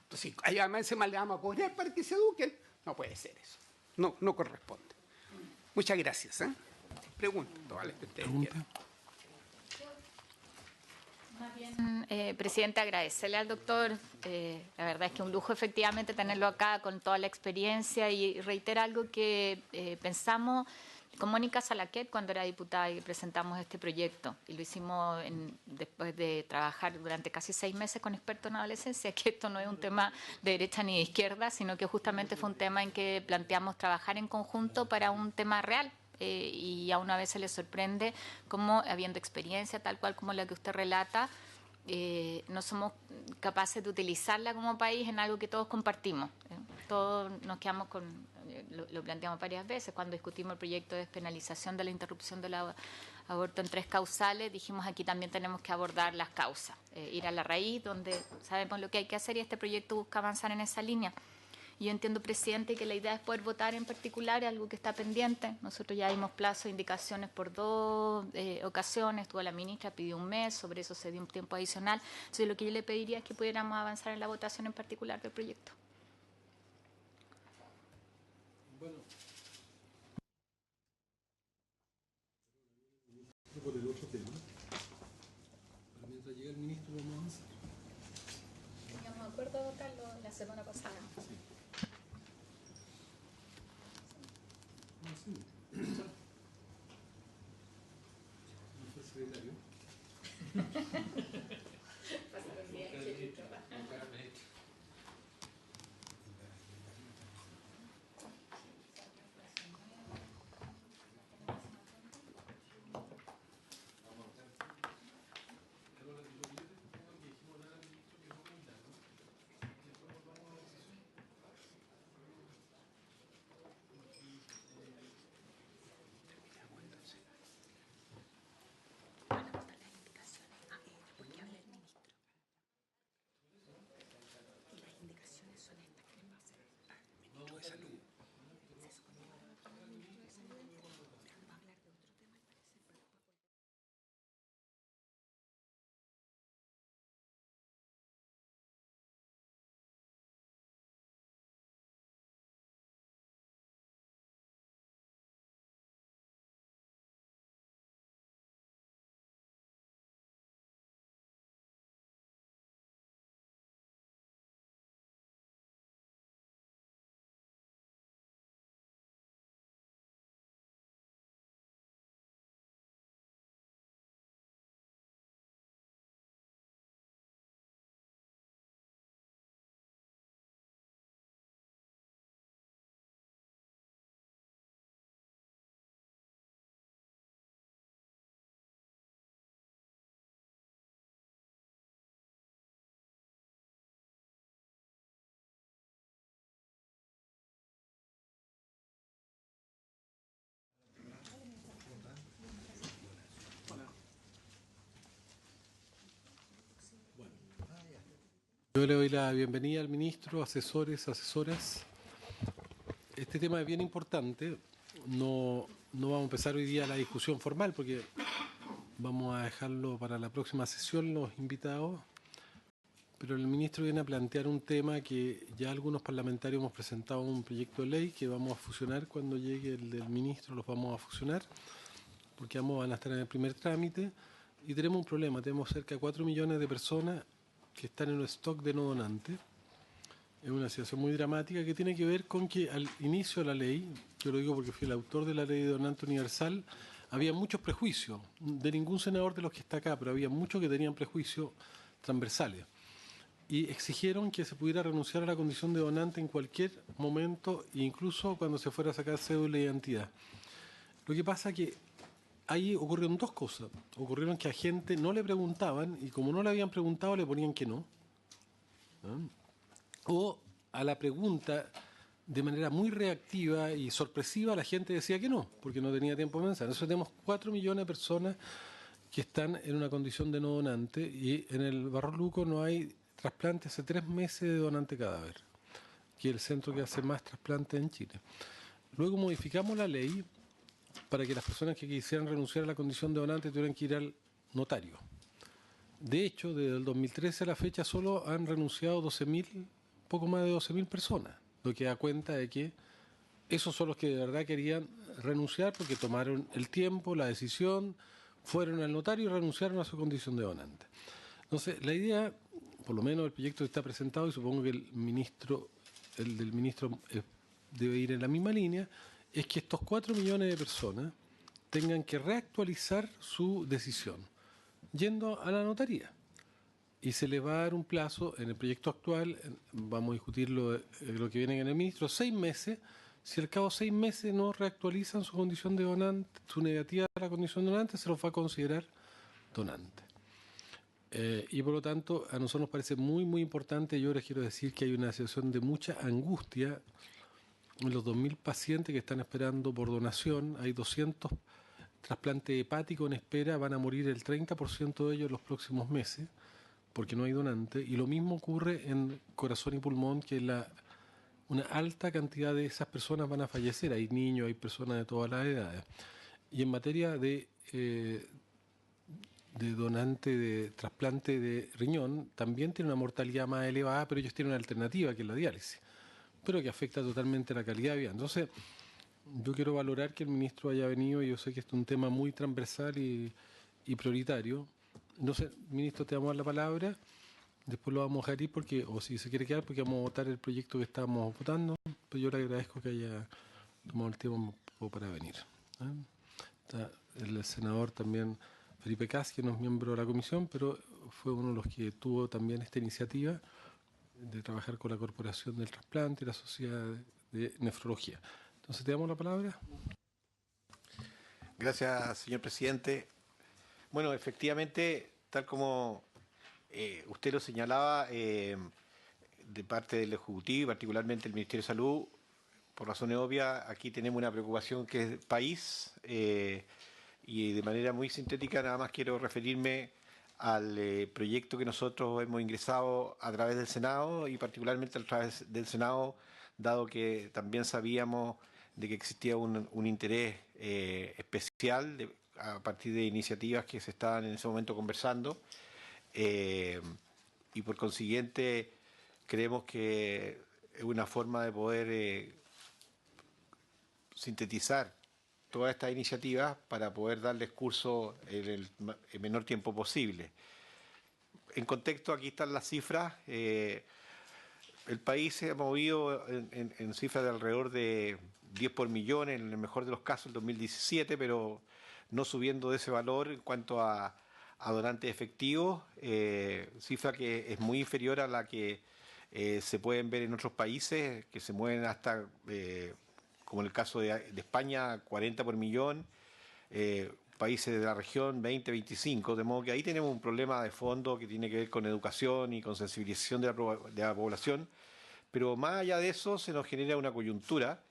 Entonces, además le vamos a cobrar para que se eduquen. No puede ser eso. No corresponde. Muchas gracias. Pregunto, ¿vale? Que ustedes quieran. Más bien, presidente, agradecerle al doctor. La verdad es que un lujo efectivamente tenerlo acá con toda la experiencia, y reitero algo que pensamos con Mónica Salaquet cuando era diputada y presentamos este proyecto, y lo hicimos después de trabajar durante casi 6 meses con expertos en adolescencia, que esto no es un tema de derecha ni de izquierda, sino que justamente fue un tema en que planteamos trabajar en conjunto para un tema real. Y a una vez se le sorprende cómo, habiendo experiencia tal cual como la que usted relata, no somos capaces de utilizarla como país en algo que todos compartimos. Todos nos quedamos con, lo planteamos varias veces, cuando discutimos el proyecto de despenalización de la interrupción del aborto en 3 causales, dijimos aquí también tenemos que abordar las causas, ir a la raíz, donde sabemos lo que hay que hacer, y este proyecto busca avanzar en esa línea. Yo entiendo, presidente, que la idea es poder votar en particular, algo que está pendiente. Nosotros ya dimos plazo de indicaciones por 2 ocasiones, estuvo la ministra, pidió un mes, sobre eso se dio un tiempo adicional. Entonces, lo que yo le pediría es que pudiéramos avanzar en la votación en particular del proyecto. Bueno, por el otro tema, pero mientras llega el ministro vamos a avanzar. Teníamos acuerdo de votarlo la semana pasada. Sí. Yo le doy la bienvenida al ministro, asesores, asesoras. Este tema es bien importante. No vamos a empezar hoy día la discusión formal porque vamos a dejarlo para la próxima sesión los invitados. Pero el ministro viene a plantear un tema que ya algunos parlamentarios hemos presentado un proyecto de ley que vamos a fusionar cuando llegue el del ministro, los vamos a fusionar porque van a estar en el primer trámite y tenemos un problema. Tenemos cerca de 4 millones de personas que están en un stock de no donantes. Es una situación muy dramática que tiene que ver con que al inicio de la ley, yo lo digo porque fui el autor de la ley de donante universal, había muchos prejuicios, de ningún senador de los que está acá, pero había muchos que tenían prejuicios transversales. Y exigieron que se pudiera renunciar a la condición de donante en cualquier momento, incluso cuando se fuera a sacar cédula de identidad. Lo que pasa que ahí ocurrieron dos cosas. Ocurrieron que a gente no le preguntaban y como no le habían preguntado le ponían que no. O a la pregunta, de manera muy reactiva y sorpresiva, la gente decía que no, porque no tenía tiempo de pensar. Entonces tenemos 4 millones de personas que están en una condición de no donante y en el Barro Luco no hay trasplante hace 3 meses de donante cadáver, que es el centro que hace más trasplantes en Chile. Luego modificamos la ley para que las personas que quisieran renunciar a la condición de donante tuvieran que ir al notario. De hecho, desde el 2013 a la fecha solo han renunciado poco más de 12.000 personas, lo que da cuenta de que esos son los que de verdad querían renunciar porque tomaron el tiempo, la decisión, fueron al notario y renunciaron a su condición de donante. Entonces, la idea, por lo menos el proyecto está presentado y supongo que el del ministro debe ir en la misma línea, es que estos 4 millones de personas tengan que reactualizar su decisión yendo a la notaría. Y se les va a dar un plazo, en el proyecto actual, vamos a discutir lo que viene en el ministro, 6 meses. Si al cabo de 6 meses no reactualizan su condición de donante, su negativa a la condición de donante, se los va a considerar donante. Y por lo tanto, a nosotros nos parece muy, muy importante. Yo les quiero decir que hay una situación de mucha angustia en los 2.000 pacientes que están esperando por donación. Hay 200 trasplantes hepáticos en espera, van a morir el 30% de ellos en los próximos meses, porque no hay donante. Y lo mismo ocurre en corazón y pulmón, que una alta cantidad de esas personas van a fallecer. Hay niños, hay personas de todas las edades. Y en materia de donante de trasplante de riñón, también tiene una mortalidad más elevada, pero ellos tienen una alternativa, que es la diálisis, pero que afecta totalmente la calidad de vida. Entonces, yo quiero valorar que el ministro haya venido, y yo sé que este es un tema muy transversal y prioritario. No sé, ministro, te vamos a dar la palabra, después lo vamos a dejar ir, o si se quiere quedar, porque vamos a votar el proyecto que estábamos votando, pero yo le agradezco que haya tomado el tiempo para venir. Está el senador también, Felipe Cas, que no es miembro de la comisión, pero fue uno de los que tuvo también esta iniciativa de trabajar con la Corporación del Trasplante y la Sociedad de Nefrología. Entonces, ¿te damos la palabra? Gracias, señor presidente. Bueno, efectivamente, tal como usted lo señalaba, de parte del Ejecutivo y particularmente el Ministerio de Salud, por razones obvias, aquí tenemos una preocupación que es país, y de manera muy sintética nada más quiero referirme al proyecto que nosotros hemos ingresado a través del Senado y particularmente a través del Senado, dado que también sabíamos de que existía un interés especial a partir de iniciativas que se estaban en ese momento conversando, y por consiguiente creemos que es una forma de poder sintetizar todas estas iniciativas para poder darles curso en el menor tiempo posible. En contexto, aquí están las cifras. El país se ha movido en cifras de alrededor de 10 por millón, en el mejor de los casos, el 2017, pero no subiendo de ese valor en cuanto a donantes efectivos, cifra que es muy inferior a la que se pueden ver en otros países, que se mueven hasta, como en el caso de España, 40 por millón, países de la región 20, 25, de modo que ahí tenemos un problema de fondo que tiene que ver con educación y con sensibilización de la población, pero más allá de eso se nos genera una coyuntura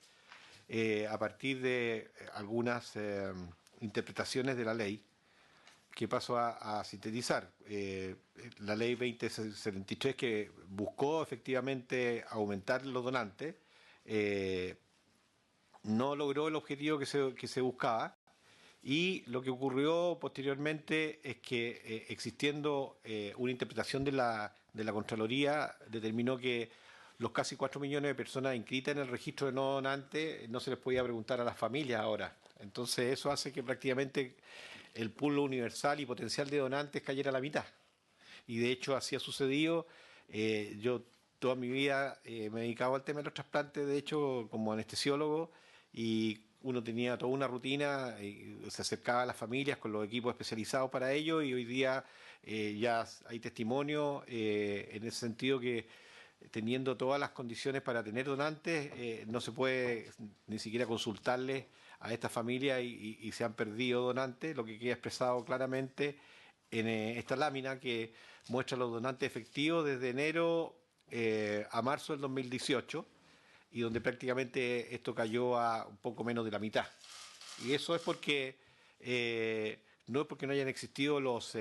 a partir de algunas interpretaciones de la ley que paso a sintetizar. La ley 2073, que buscó efectivamente aumentar los donantes, no logró el objetivo que se buscaba, y lo que ocurrió posteriormente es que, existiendo una interpretación de la Contraloría, determinó que los casi 4 millones de personas inscritas en el registro de no donantes no se les podía preguntar a las familias ahora. Entonces eso hace que prácticamente el pool universal y potencial de donantes cayera a la mitad. Y de hecho así ha sucedido. Yo toda mi vida me he dedicado al tema de los trasplantes, de hecho, como anestesiólogo, y uno tenía toda una rutina, se acercaba a las familias con los equipos especializados para ello, y hoy día ya hay testimonio en ese sentido, que teniendo todas las condiciones para tener donantes, no se puede ni siquiera consultarles a estas familias, y se han perdido donantes, lo que queda expresado claramente en esta lámina que muestra los donantes efectivos desde enero a marzo del 2018, y donde prácticamente esto cayó a un poco menos de la mitad. Y eso es porque no es porque no hayan existido los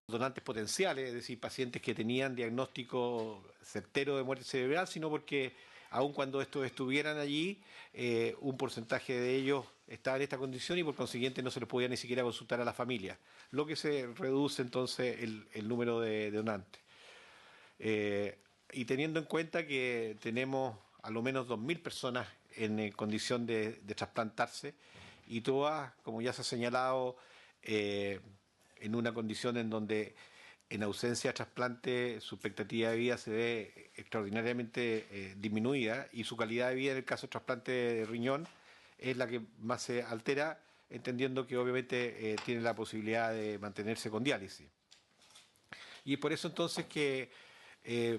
donantes potenciales, es decir, pacientes que tenían diagnóstico certero de muerte cerebral, sino porque aun cuando estos estuvieran allí, un porcentaje de ellos estaba en esta condición, y por consiguiente no se les podía ni siquiera consultar a la familia, lo que se reduce entonces el número de donantes. Y teniendo en cuenta que tenemos a lo menos 2.000 personas en condición de trasplantarse, y todas, como ya se ha señalado, en una condición en donde, en ausencia de trasplante, su expectativa de vida se ve extraordinariamente disminuida, y su calidad de vida en el caso de trasplante de riñón es la que más se altera, entendiendo que obviamente tiene la posibilidad de mantenerse con diálisis. Y por eso entonces que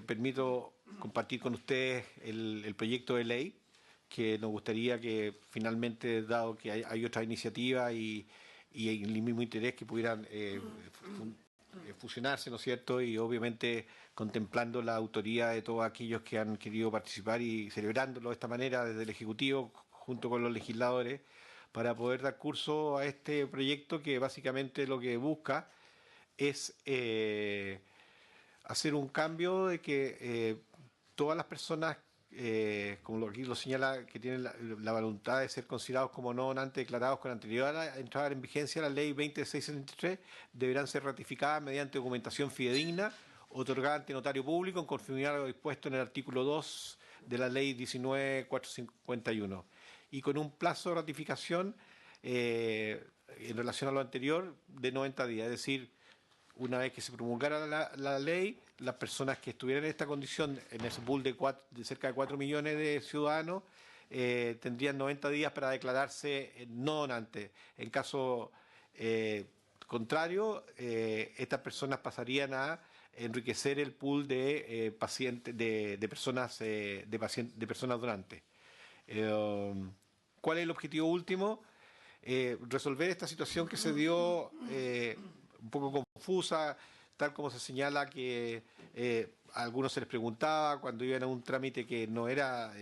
permito compartir con ustedes el proyecto de ley, que nos gustaría que finalmente, dado que hay otras iniciativas y el mismo interés, que pudieran fusionarse, ¿no es cierto? Y obviamente contemplando la autoría de todos aquellos que han querido participar, y celebrándolo de esta manera desde el Ejecutivo junto con los legisladores, para poder dar curso a este proyecto, que básicamente lo que busca es hacer un cambio de que todas las personas, como aquí lo señala, que tienen la voluntad de ser considerados como no donantes declarados con anterioridad a la entrada en vigencia de la ley 2673, deberán ser ratificadas mediante documentación fidedigna, otorgada ante notario público, en conformidad a lo dispuesto en el artículo 2 de la ley 19.451, y con un plazo de ratificación en relación a lo anterior de 90 días, es decir, una vez que se promulgara la ley, las personas que estuvieran en esta condición, en ese pool de cerca de 4 millones de ciudadanos, tendrían 90 días para declararse no donantes. En caso contrario, estas personas pasarían a enriquecer el pool de pacientes, de personas donantes. ¿Cuál es el objetivo último? Resolver esta situación que se dio un poco confusa, tal como se señala, que a algunos se les preguntaba cuando iban a un trámite que no era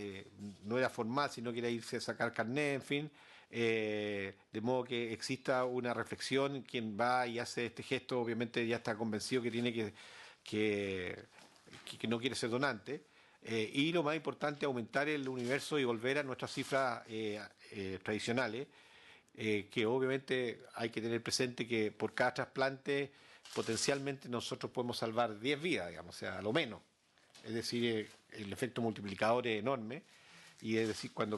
formal, sino que era irse a sacar carnet, en fin, de modo que exista una reflexión. Quien va y hace este gesto obviamente ya está convencido que tiene que no quiere ser donante. Y lo más importante, aumentar el universo y volver a nuestras cifras tradicionales, que obviamente hay que tener presente que por cada trasplante potencialmente nosotros podemos salvar 10 vidas, digamos, o sea, a lo menos. Es decir, el efecto multiplicador es enorme, y es decir, cuando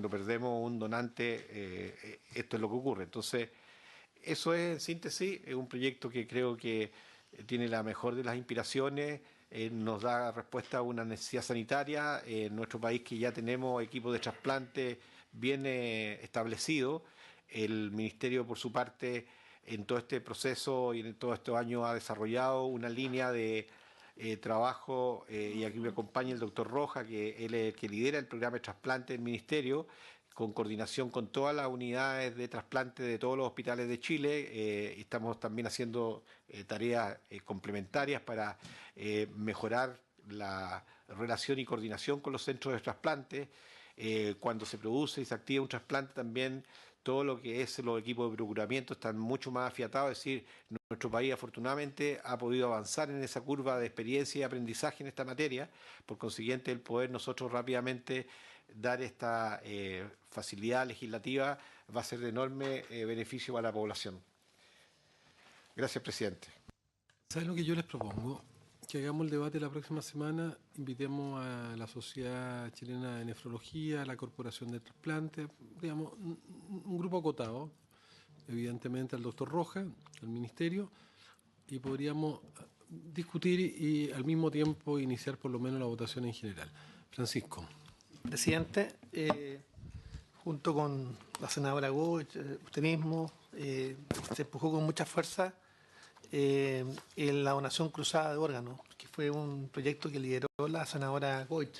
perdemos un donante, esto es lo que ocurre. Entonces, eso es, en síntesis, es un proyecto que creo que tiene la mejor de las inspiraciones, nos da respuesta a una necesidad sanitaria en nuestro país, que ya tenemos equipos de trasplante bien establecidos. El Ministerio, por su parte, en todo este proceso y en todos estos años ha desarrollado una línea de trabajo, y aquí me acompaña el doctor Roja, que él es el que lidera el programa de trasplante del Ministerio, con coordinación con todas las unidades de trasplante de todos los hospitales de Chile. Estamos también haciendo tareas complementarias para mejorar la relación y coordinación con los centros de trasplante. Cuando se produce y se activa un trasplante, también todo lo que es los equipos de procuramiento están mucho más afiatados, es decir, nuestro país afortunadamente ha podido avanzar en esa curva de experiencia y aprendizaje en esta materia, por consiguiente el poder nosotros rápidamente dar esta facilidad legislativa va a ser de enorme beneficio para la población. Gracias, presidente. ¿Sabes lo que yo les propongo? Que hagamos el debate la próxima semana, invitemos a la Sociedad Chilena de Nefrología, a la Corporación de Trasplantes, digamos, un grupo acotado, evidentemente al doctor Rojas, al Ministerio, y podríamos discutir y al mismo tiempo iniciar por lo menos la votación en general. Francisco. Presidente, junto con la senadora Goch, usted mismo, se empujó con mucha fuerza en la donación cruzada de órganos, que fue un proyecto que lideró la senadora Goch.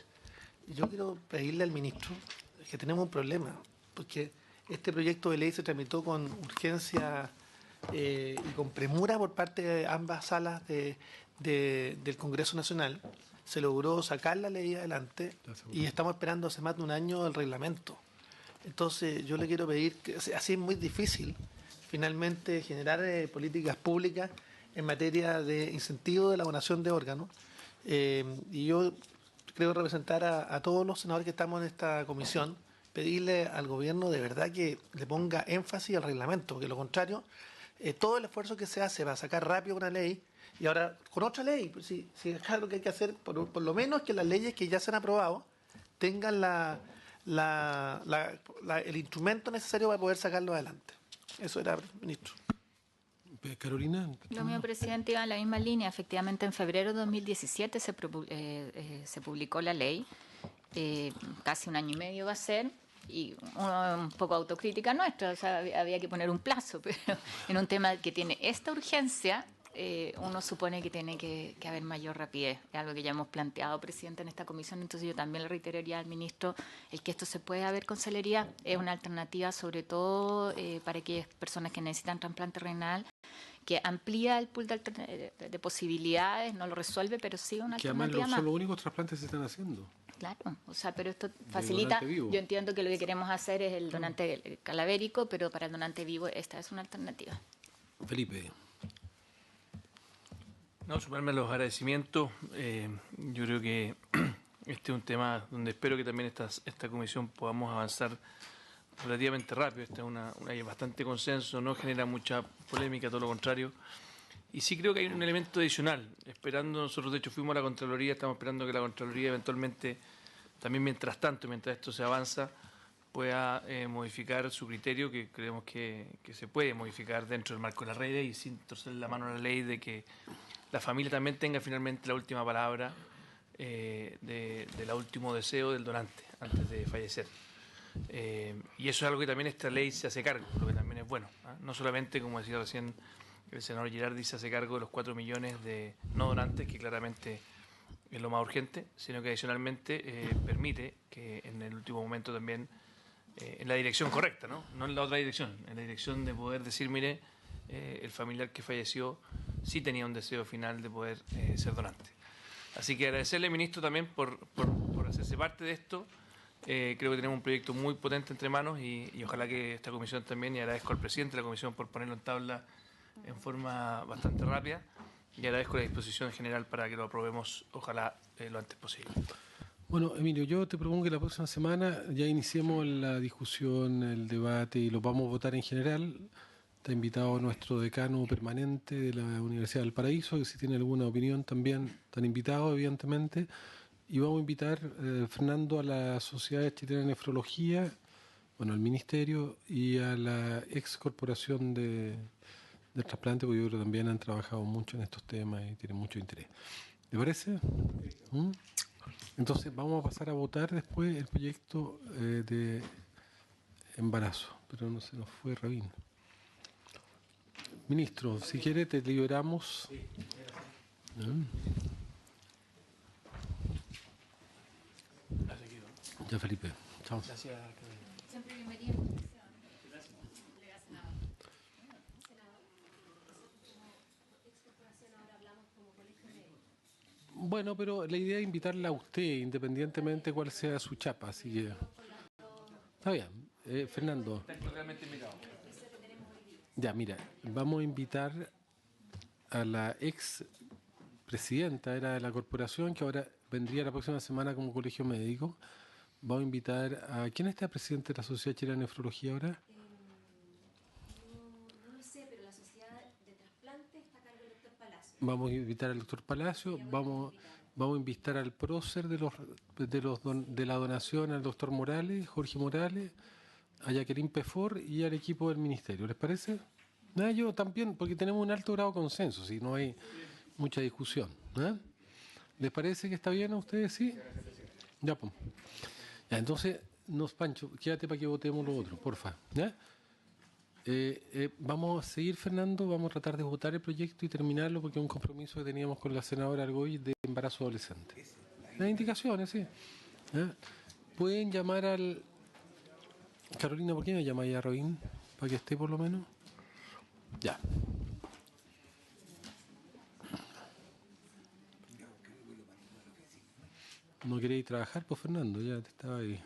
Y yo quiero pedirle al ministro que tenemos un problema, porque este proyecto de ley se tramitó con urgencia y con premura por parte de ambas salas del Congreso Nacional. Se logró sacar la ley adelante y estamos esperando hace más de un año el reglamento. Entonces yo le quiero pedir, que así es muy difícil finalmente generar políticas públicas en materia de incentivo de la donación de órganos. Y yo creo representar a todos los senadores que estamos en esta comisión, pedirle al gobierno de verdad que le ponga énfasis al reglamento, porque de lo contrario, todo el esfuerzo que se hace para sacar rápido una ley, y ahora con otra ley, pues, si acá lo que hay que hacer, por lo menos que las leyes que ya se han aprobado tengan el instrumento necesario para poder sacarlo adelante. Eso era, ministro. Carolina. Lo mío, presidente, iba en la misma línea. Efectivamente, en febrero de 2017 se publicó la ley. Casi un año y medio va a ser. Y un poco autocrítica nuestra. O sea, había que poner un plazo. Pero en un tema que tiene esta urgencia, uno supone que tiene que haber mayor rapidez. Es algo que ya hemos planteado, presidente, en esta comisión. Entonces yo también le reiteraría al ministro el que esto se pueda ver con celeridad. Es una alternativa, sobre todo para aquellas personas que necesitan trasplante renal, que amplía el pool de posibilidades, no lo resuelve, pero sí una que alternativa además son los únicos trasplantes que se están haciendo. Claro, o sea, pero esto facilita. Yo entiendo que lo que queremos hacer es el donante cadavérico, pero para el donante vivo esta es una alternativa. Felipe. No, sumarme a los agradecimientos. Yo creo que este es un tema donde espero que también esta comisión podamos avanzar relativamente rápido. Esta es hay bastante consenso, no genera mucha polémica, todo lo contrario. Y sí creo que hay un elemento adicional. Nosotros de hecho fuimos a la Contraloría, estamos esperando que la Contraloría eventualmente, también mientras esto se avanza, pueda modificar su criterio, que creemos que se puede modificar dentro del marco de la red y sin torcer la mano a la ley, de que la familia también tenga finalmente la última palabra del último deseo del donante antes de fallecer. Y eso es algo que también esta ley se hace cargo, lo que también es bueno, ¿eh? No solamente, como decía recién el senador Girardi, se hace cargo de los 4 millones de no donantes, que claramente es lo más urgente, sino que adicionalmente permite que en el último momento también, en la dirección correcta, no en la otra dirección, en la dirección de poder decir, mire, el familiar que falleció sí tenía un deseo final de poder ser donante. Así que agradecerle, ministro, también por hacerse parte de esto. Creo que tenemos un proyecto muy potente entre manos y ojalá que esta comisión también, y agradezco al presidente de la comisión por ponerlo en tabla en forma bastante rápida, y agradezco la disposición general para que lo aprobemos, ojalá lo antes posible. Bueno, Emilio, yo te propongo que la próxima semana ya iniciemos la discusión, el debate y lo vamos a votar en general. Está invitado nuestro decano permanente de la Universidad del Paraíso, que si tiene alguna opinión también están invitados, evidentemente. Y vamos a invitar, Fernando, a la Sociedad Chilena de Nefrología, bueno, al Ministerio y a la ex Corporación de Trasplante, porque yo creo que también han trabajado mucho en estos temas y tienen mucho interés. ¿Le parece? Entonces vamos a pasar a votar después el proyecto de embarazo, pero no se nos fue Rabín. Ministro, si quiere te liberamos. Ya, Felipe. Chao. Gracias. Bueno, pero la idea es invitarla a usted, independientemente cuál sea su chapa, así que está bien. Fernando. Ya, mira, vamos a invitar a la ex presidenta era de la corporación, que ahora vendría la próxima semana como colegio médico. Vamos a invitar a... ¿Quién está presidente de la Sociedad Chilena de Nefrología ahora? No lo sé, pero la Sociedad de Trasplantes está a cargo del doctor Palacio. Vamos a invitar al doctor Palacio, vamos a invitar al prócer de la donación, al doctor Morales, Jorge Morales, a Jacqueline Pefor y al equipo del ministerio. ¿Les parece? Yo también, porque tenemos un alto grado de consenso, si no hay mucha discusión. ¿Les parece que está bien a ustedes? ¿Sí? Ya, pues. Ya, entonces, Pancho, quédate para que votemos lo otro, porfa. ¿Ya? Vamos a seguir, Fernando, vamos a tratar de votar el proyecto y terminarlo porque es un compromiso que teníamos con la senadora Argoy de embarazo adolescente. Las indicaciones, sí. ¿Ya? Pueden llamar al... Carolina, ¿por qué me llamáis a Robin? Para que esté por lo menos. Ya. ¿No queréis trabajar? Pues Fernando, ya te estaba ahí.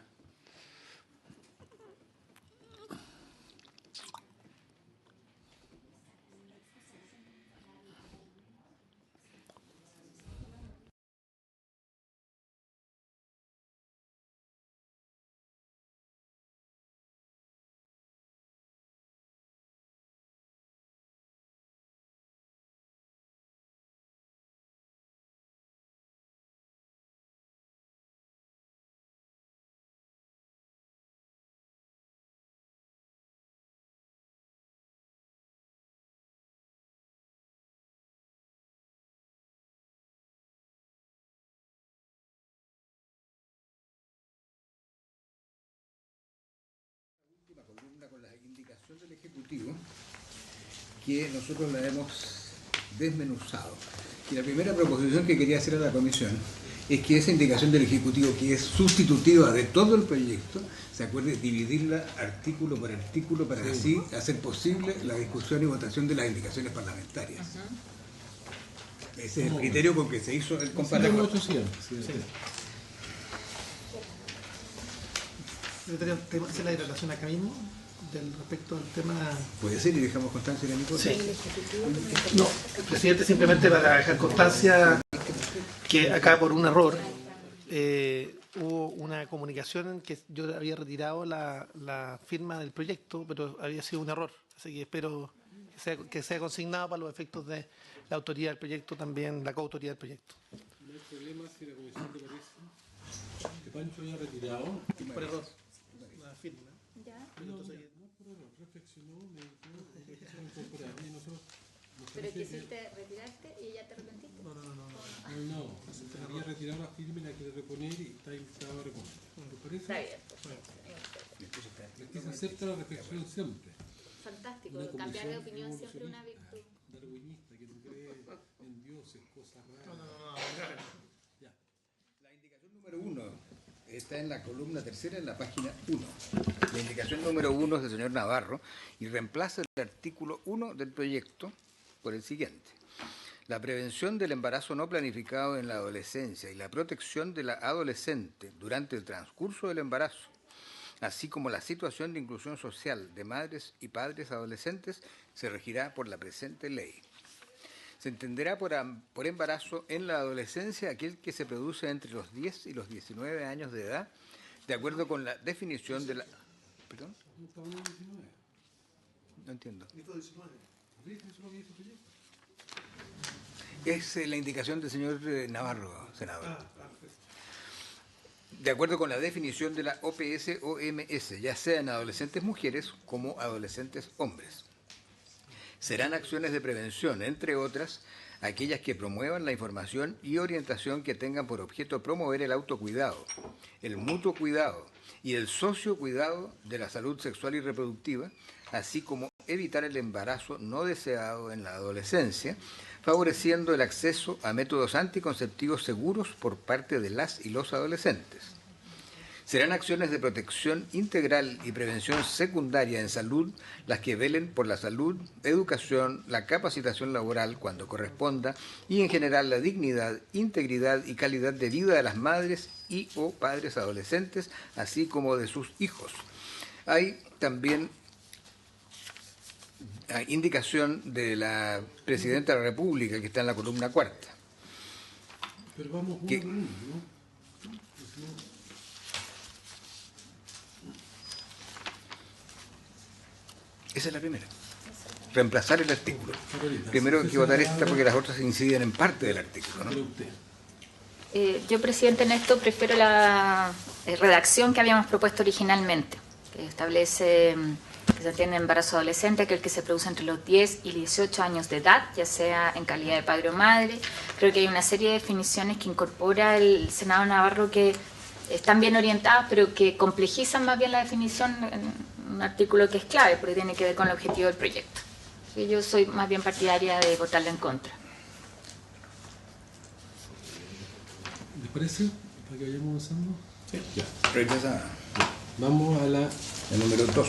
Columna con la indicación del Ejecutivo que nosotros la hemos desmenuzado. Y la primera proposición que quería hacer a la Comisión es que esa indicación del Ejecutivo, que es sustitutiva de todo el proyecto, se acuerde dividirla artículo por artículo para así hacer posible la discusión y votación de las indicaciones parlamentarias. Ese es el criterio con que se hizo el comparativo. ¿Tenemos que hacer la declaración acá mismo respecto al tema? Puede ser, y dejamos constancia de mi cosa. Sí. No, el presidente, simplemente para dejar constancia que acá por un error hubo una comunicación en que yo había retirado la firma del proyecto, pero había sido un error. Así que espero que sea consignado para los efectos de la autoría del proyecto, también la coautoría del proyecto. No hay problema si la comisión te parece que Pancho haya retirado. Por error. La firma. ¿Ya? No, por error. Reflexionó, meditó, empezó a incorporar. Y nosotros... Pero quisiste retirarte y ya te arrepentiste. No, había retirado la firma y la quiere reponer y está invitado a reponer. ¿Te parece? Está bien. Es que se acepta la reflexión siempre. Fantástico. Cambiar de opinión siempre una virtud. Darwinista, que no cree en dioses, cosas raras. Ya. La indicación número 1 está en la columna tercera en la página 1. La indicación número 1 es del señor Navarro y reemplaza el artículo 1 del proyecto por el siguiente. La prevención del embarazo no planificado en la adolescencia y la protección de la adolescente durante el transcurso del embarazo, así como la situación de inclusión social de madres y padres adolescentes, se regirá por la presente ley. Se entenderá por embarazo en la adolescencia aquel que se produce entre los 10 y los 19 años de edad, de acuerdo con la definición de la... ¿Perdón? No entiendo. Es la indicación del señor Navarro, senador. De acuerdo con la definición de la OPS-OMS, ya sean adolescentes mujeres como adolescentes hombres. Serán acciones de prevención, entre otras, aquellas que promuevan la información y orientación que tengan por objeto promover el autocuidado, el mutuo cuidado y el sociocuidado de la salud sexual y reproductiva, así como evitar el embarazo no deseado en la adolescencia, favoreciendo el acceso a métodos anticonceptivos seguros por parte de las y los adolescentes. Serán acciones de protección integral y prevención secundaria en salud las que velen por la salud, educación, la capacitación laboral cuando corresponda y en general la dignidad, integridad y calidad de vida de las madres y o padres adolescentes, así como de sus hijos, Hay también indicación de la Presidenta de la República, que está en la columna cuarta. Pero vamos uno ¿Qué? por uno, ¿no? Esa es la primera. Reemplazar el artículo. Carolina, Primero hay que votar esta ahora- porque las otras inciden en parte del artículo, ¿no? Pero usted. Yo, presidente, en esto prefiero la redacción que habíamos propuesto originalmente, que establece que se tiene embarazo adolescente, aquel que se produce entre los 10 y 18 años de edad, ya sea en calidad de padre o madre. Creo que hay una serie de definiciones que incorpora el Senado Navarro que están bien orientadas, pero que complejizan más bien la definición en un artículo que es clave, porque tiene que ver con el objetivo del proyecto. Y yo soy más bien partidaria de votarle en contra. ¿Les parece? Para que vayamos avanzando. Sí. Ya. Rechazada. Vamos a la El número 2.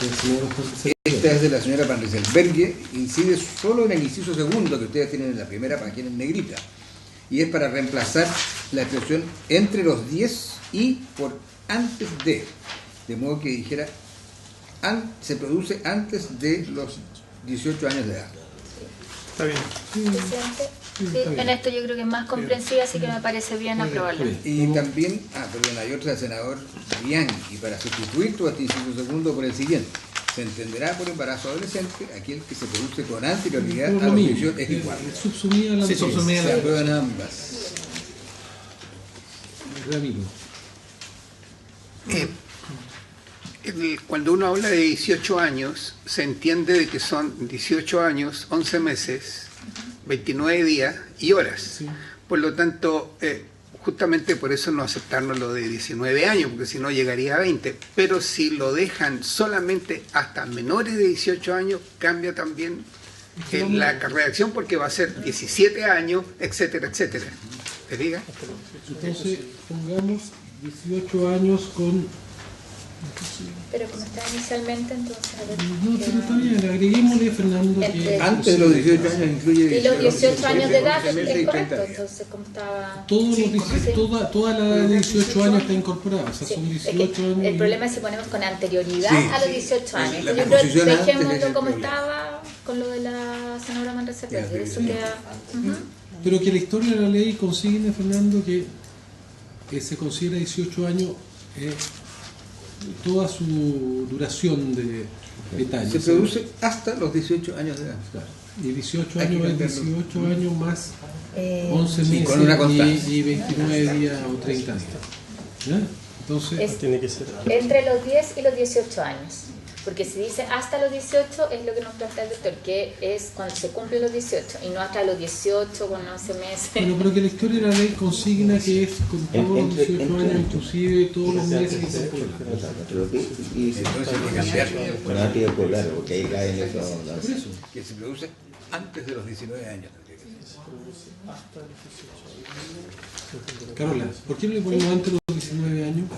del señor Jorge Esta es de la señora Van Rieselberghe, incide solo en el inciso segundo que ustedes tienen en la primera página en negrita. Y es para reemplazar la expresión entre los 10 y por antes de. De modo que dijera, se produce antes de los 18 años de edad. Está bien. Presidente, Sí, está bien. en esto yo creo que es más comprensiva, así que me parece bien aprobarla. Está bien. Y también, perdón, hay otra del senador Bianchi, para sustituir todo este inciso segundo por el siguiente. Se entenderá por embarazo adolescente aquel que se produce con anterioridad Por a lo los mismo, 18, es igual. subsumida la Sí, anterior. subsumida Se aprueban ambas. Ramiro. Cuando uno habla de 18 años, se entiende de que son 18 años, 11 meses, 29 días y horas. Sí. Por lo tanto, justamente por eso no aceptarnos lo de 19 años, porque si no llegaría a 20. Pero si lo dejan solamente hasta menores de 18 años, cambia también la redacción porque va a ser 17 años, etcétera, etcétera. ¿Te diga? Entonces, pongamos 18 años con... Pero como está inicialmente, entonces a ver. No, pero está bien, agreguémosle, Fernando, que... Entre- Antes de los 18 años incluye Y los 18 años de edad 11 meses y es 30 correcto, días. entonces como estaba... Todos Sí, los 18 sí. toda la edad de 18 años está incorporada, o sea, Sí, son es 18 que años. el y- problema es si ponemos con anterioridad Sí, a los sí. 18 años. La Yo creo proposición que antes es dejémoslo el como problema. estaba con lo de la senadora Manresa Ya, Pérez. Eso sí. queda... Ujú. Pero que la historia de la ley consigne, Fernando, que se considera 18 años toda su duración de años. Se produce hasta los 18 años de edad. Claro. Y 18 Hay que años es cambiarlo. 18 años más Eh, 11 Sí, meses con una constancia. y 29 días o 30 días. ¿Ya? Entonces, Es Tiene que ser. entre los 10 y los 18 años. Porque si dice hasta los 18 es lo que nos plantea el doctor, que es cuando se cumplen los 18 y no hasta los 18 con 11 meses. pero que la historia de la ley consigna que es con todos los 18 años, inclusive todos los meses que se puedan. Entonces hay que cambiarlo. Claro, porque ahí caen esos. Por eso. Que se produce antes de los 19 años. Carola, ¿por qué no le ponemos antes de los 19 años?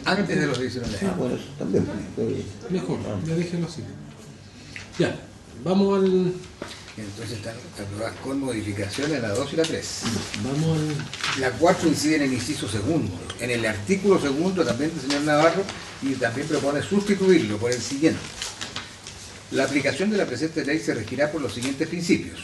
Antes de los 19 años. Bueno, eso también. Pues, Mejor, ya déjelo así. Ya, vamos al... Entonces están aprobadas con modificaciones la 2 y la 3. Vamos al... La 4 incide en el inciso segundo. En el artículo segundo también del señor Navarro y también propone sustituirlo por el siguiente. La aplicación de la presente ley se regirá por los siguientes principios.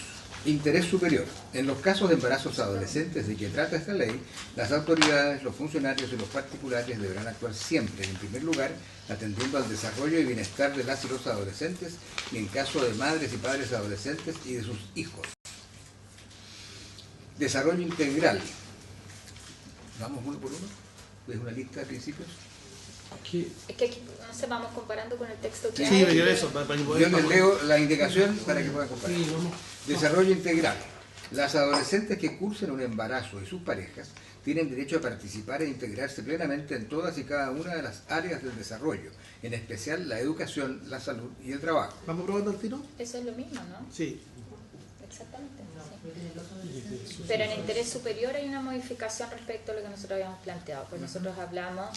Interés superior. En los casos de embarazos adolescentes de que trata esta ley, las autoridades, los funcionarios y los particulares deberán actuar siempre, en primer lugar, atendiendo al desarrollo y bienestar de las y los adolescentes y en caso de madres y padres adolescentes y de sus hijos. Desarrollo integral. Vamos uno por uno. ¿Es una lista de principios? ¿Qué? Es que aquí no se vamos comparando con el texto que Sí, hay. me dio eso. Para que Yo poder- les leo la indicación para que puedan comparar. Sí, vamos. Desarrollo integral. Las adolescentes que cursen un embarazo y sus parejas tienen derecho a participar e integrarse plenamente en todas y cada una de las áreas del desarrollo, en especial la educación, la salud y el trabajo. ¿Vamos probando el tiro? Eso es lo mismo, ¿no? Sí. Exactamente. Sí. Pero en interés superior hay una modificación respecto a lo que nosotros habíamos planteado. Pues nosotros hablamos,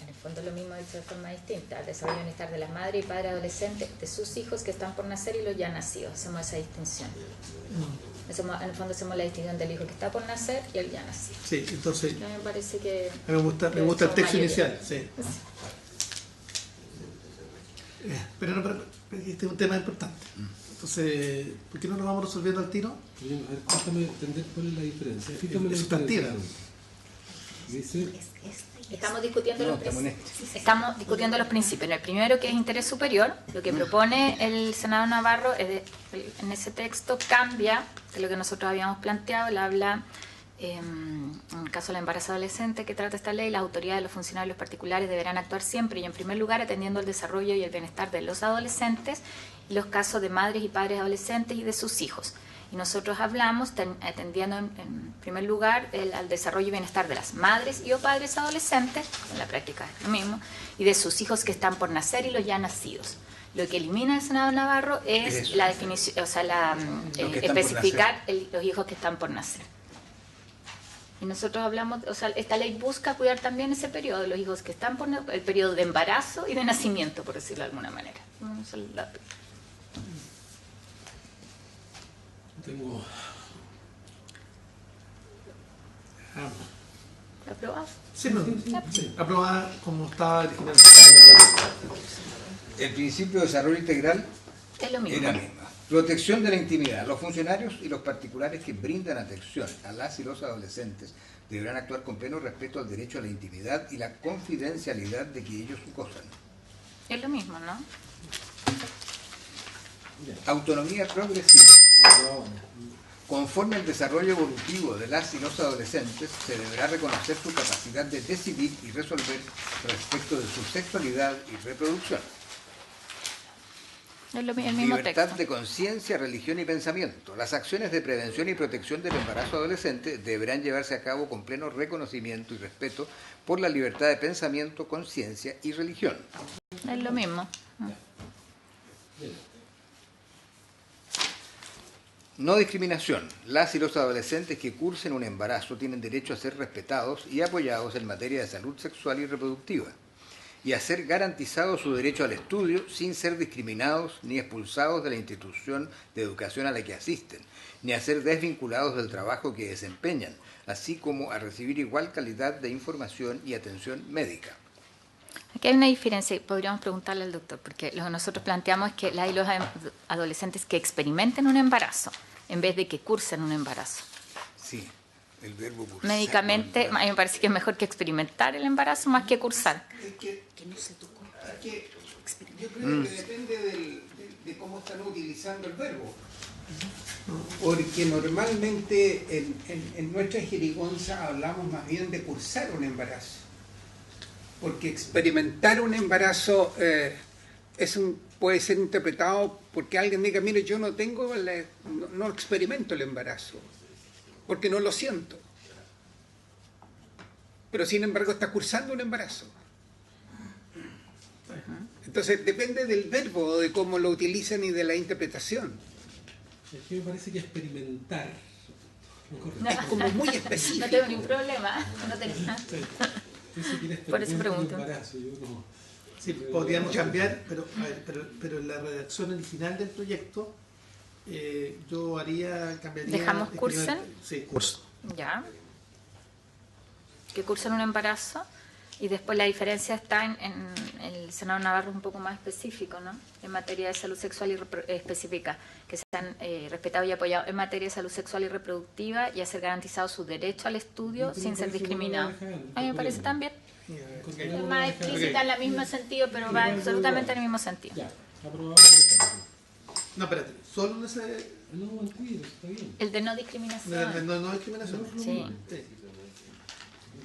en el fondo lo mismo dicho de forma distinta, el desarrollo y bienestar de las madres y padres adolescentes, de sus hijos que están por nacer y los ya nacidos. Hacemos esa distinción. En el fondo hacemos la distinción del hijo que está por nacer y el ya nacido. Sí, entonces, A mí me parece que... a mí me gusta el texto inicial. Sí. Pero este es un tema importante. Entonces, ¿por qué no lo vamos resolviendo al tiro? A ver, cuéntame entender cuál es la diferencia. Explícame la Sustantiva. Dice, Estamos discutiendo, No, los, estamos en este. estamos discutiendo los principios. En el primero, que es interés superior, lo que propone el senador Navarro en ese texto cambia de lo que nosotros habíamos planteado. Él habla, en el caso del embarazo adolescente que trata esta ley, las autoridades, los funcionarios particulares deberán actuar siempre y en primer lugar atendiendo el desarrollo y el bienestar de los adolescentes y los casos de madres y padres adolescentes y de sus hijos. Y nosotros hablamos atendiendo en primer lugar al desarrollo y bienestar de las madres y o padres adolescentes, en la práctica es lo mismo, y de sus hijos que están por nacer y los ya nacidos. Lo que elimina el senador Navarro es la definición, o sea, especificar los hijos que están por nacer. Y nosotros hablamos, o sea, esta ley busca cuidar también ese periodo de los hijos que están por el periodo de embarazo y de nacimiento, por decirlo de alguna manera. tengo... ¿Aprobado? Sí, sí. Aprobada como estaba original. El principio de desarrollo integral Es lo mismo. es la misma. Protección de la intimidad. Los funcionarios y los particulares que brindan atención a las y los adolescentes deberán actuar con pleno respeto al derecho a la intimidad y la confidencialidad de que ellos gozan. Es lo mismo, ¿no? Autonomía progresiva. Conforme al desarrollo evolutivo de las y los adolescentes, se deberá reconocer su capacidad de decidir y resolver respecto de su sexualidad y reproducción. Es el mismo Libertad texto. de conciencia, religión y pensamiento. Las acciones de prevención y protección del embarazo adolescente deberán llevarse a cabo con pleno reconocimiento y respeto por la libertad de pensamiento, conciencia y religión. Es lo mismo. No discriminación. Las y los adolescentes que cursen un embarazo tienen derecho a ser respetados y apoyados en materia de salud sexual y reproductiva, y a ser garantizado su derecho al estudio sin ser discriminados ni expulsados de la institución de educación a la que asisten, ni a ser desvinculados del trabajo que desempeñan, así como a recibir igual calidad de información y atención médica. Aquí hay una diferencia y podríamos preguntarle al doctor, porque lo que nosotros planteamos es que las y los adolescentes que experimenten un embarazo, en vez de que cursen un embarazo. Sí, el verbo cursar. Médicamente, a mí me parece que es mejor que experimentar el embarazo más que cursar. Yo creo que depende de cómo están utilizando el verbo. Porque normalmente en nuestra jerigonza hablamos más bien de cursar un embarazo. Porque experimentar un embarazo puede ser interpretado porque alguien diga, mire, yo no experimento el embarazo, porque no lo siento. Pero sin embargo está cursando un embarazo. Entonces depende del verbo, de cómo lo utilizan y de la interpretación. Es que me parece que experimentar No, es como muy específico. No tengo ningún problema. No tenía. Por eso pregunto. Sí, podríamos cambiar, pero en la redacción original del proyecto yo cambiaría... ¿Dejamos cursen? Sí, curso. Ya. Que cursen un embarazo. Y después la diferencia está en el senador Navarro un poco más específico, ¿no? En materia de salud sexual y específica, que sean respetados y apoyados en materia de salud sexual y reproductiva y a ser garantizado su derecho al estudio sin ser discriminado. A mí me parece también. Es más explícita en el mismo sentido, pero va absolutamente en el mismo sentido. Ya, aprobado. No, espérate, solo en ese... No, cuídate, está bien. El de no discriminación. No discriminación. Sí.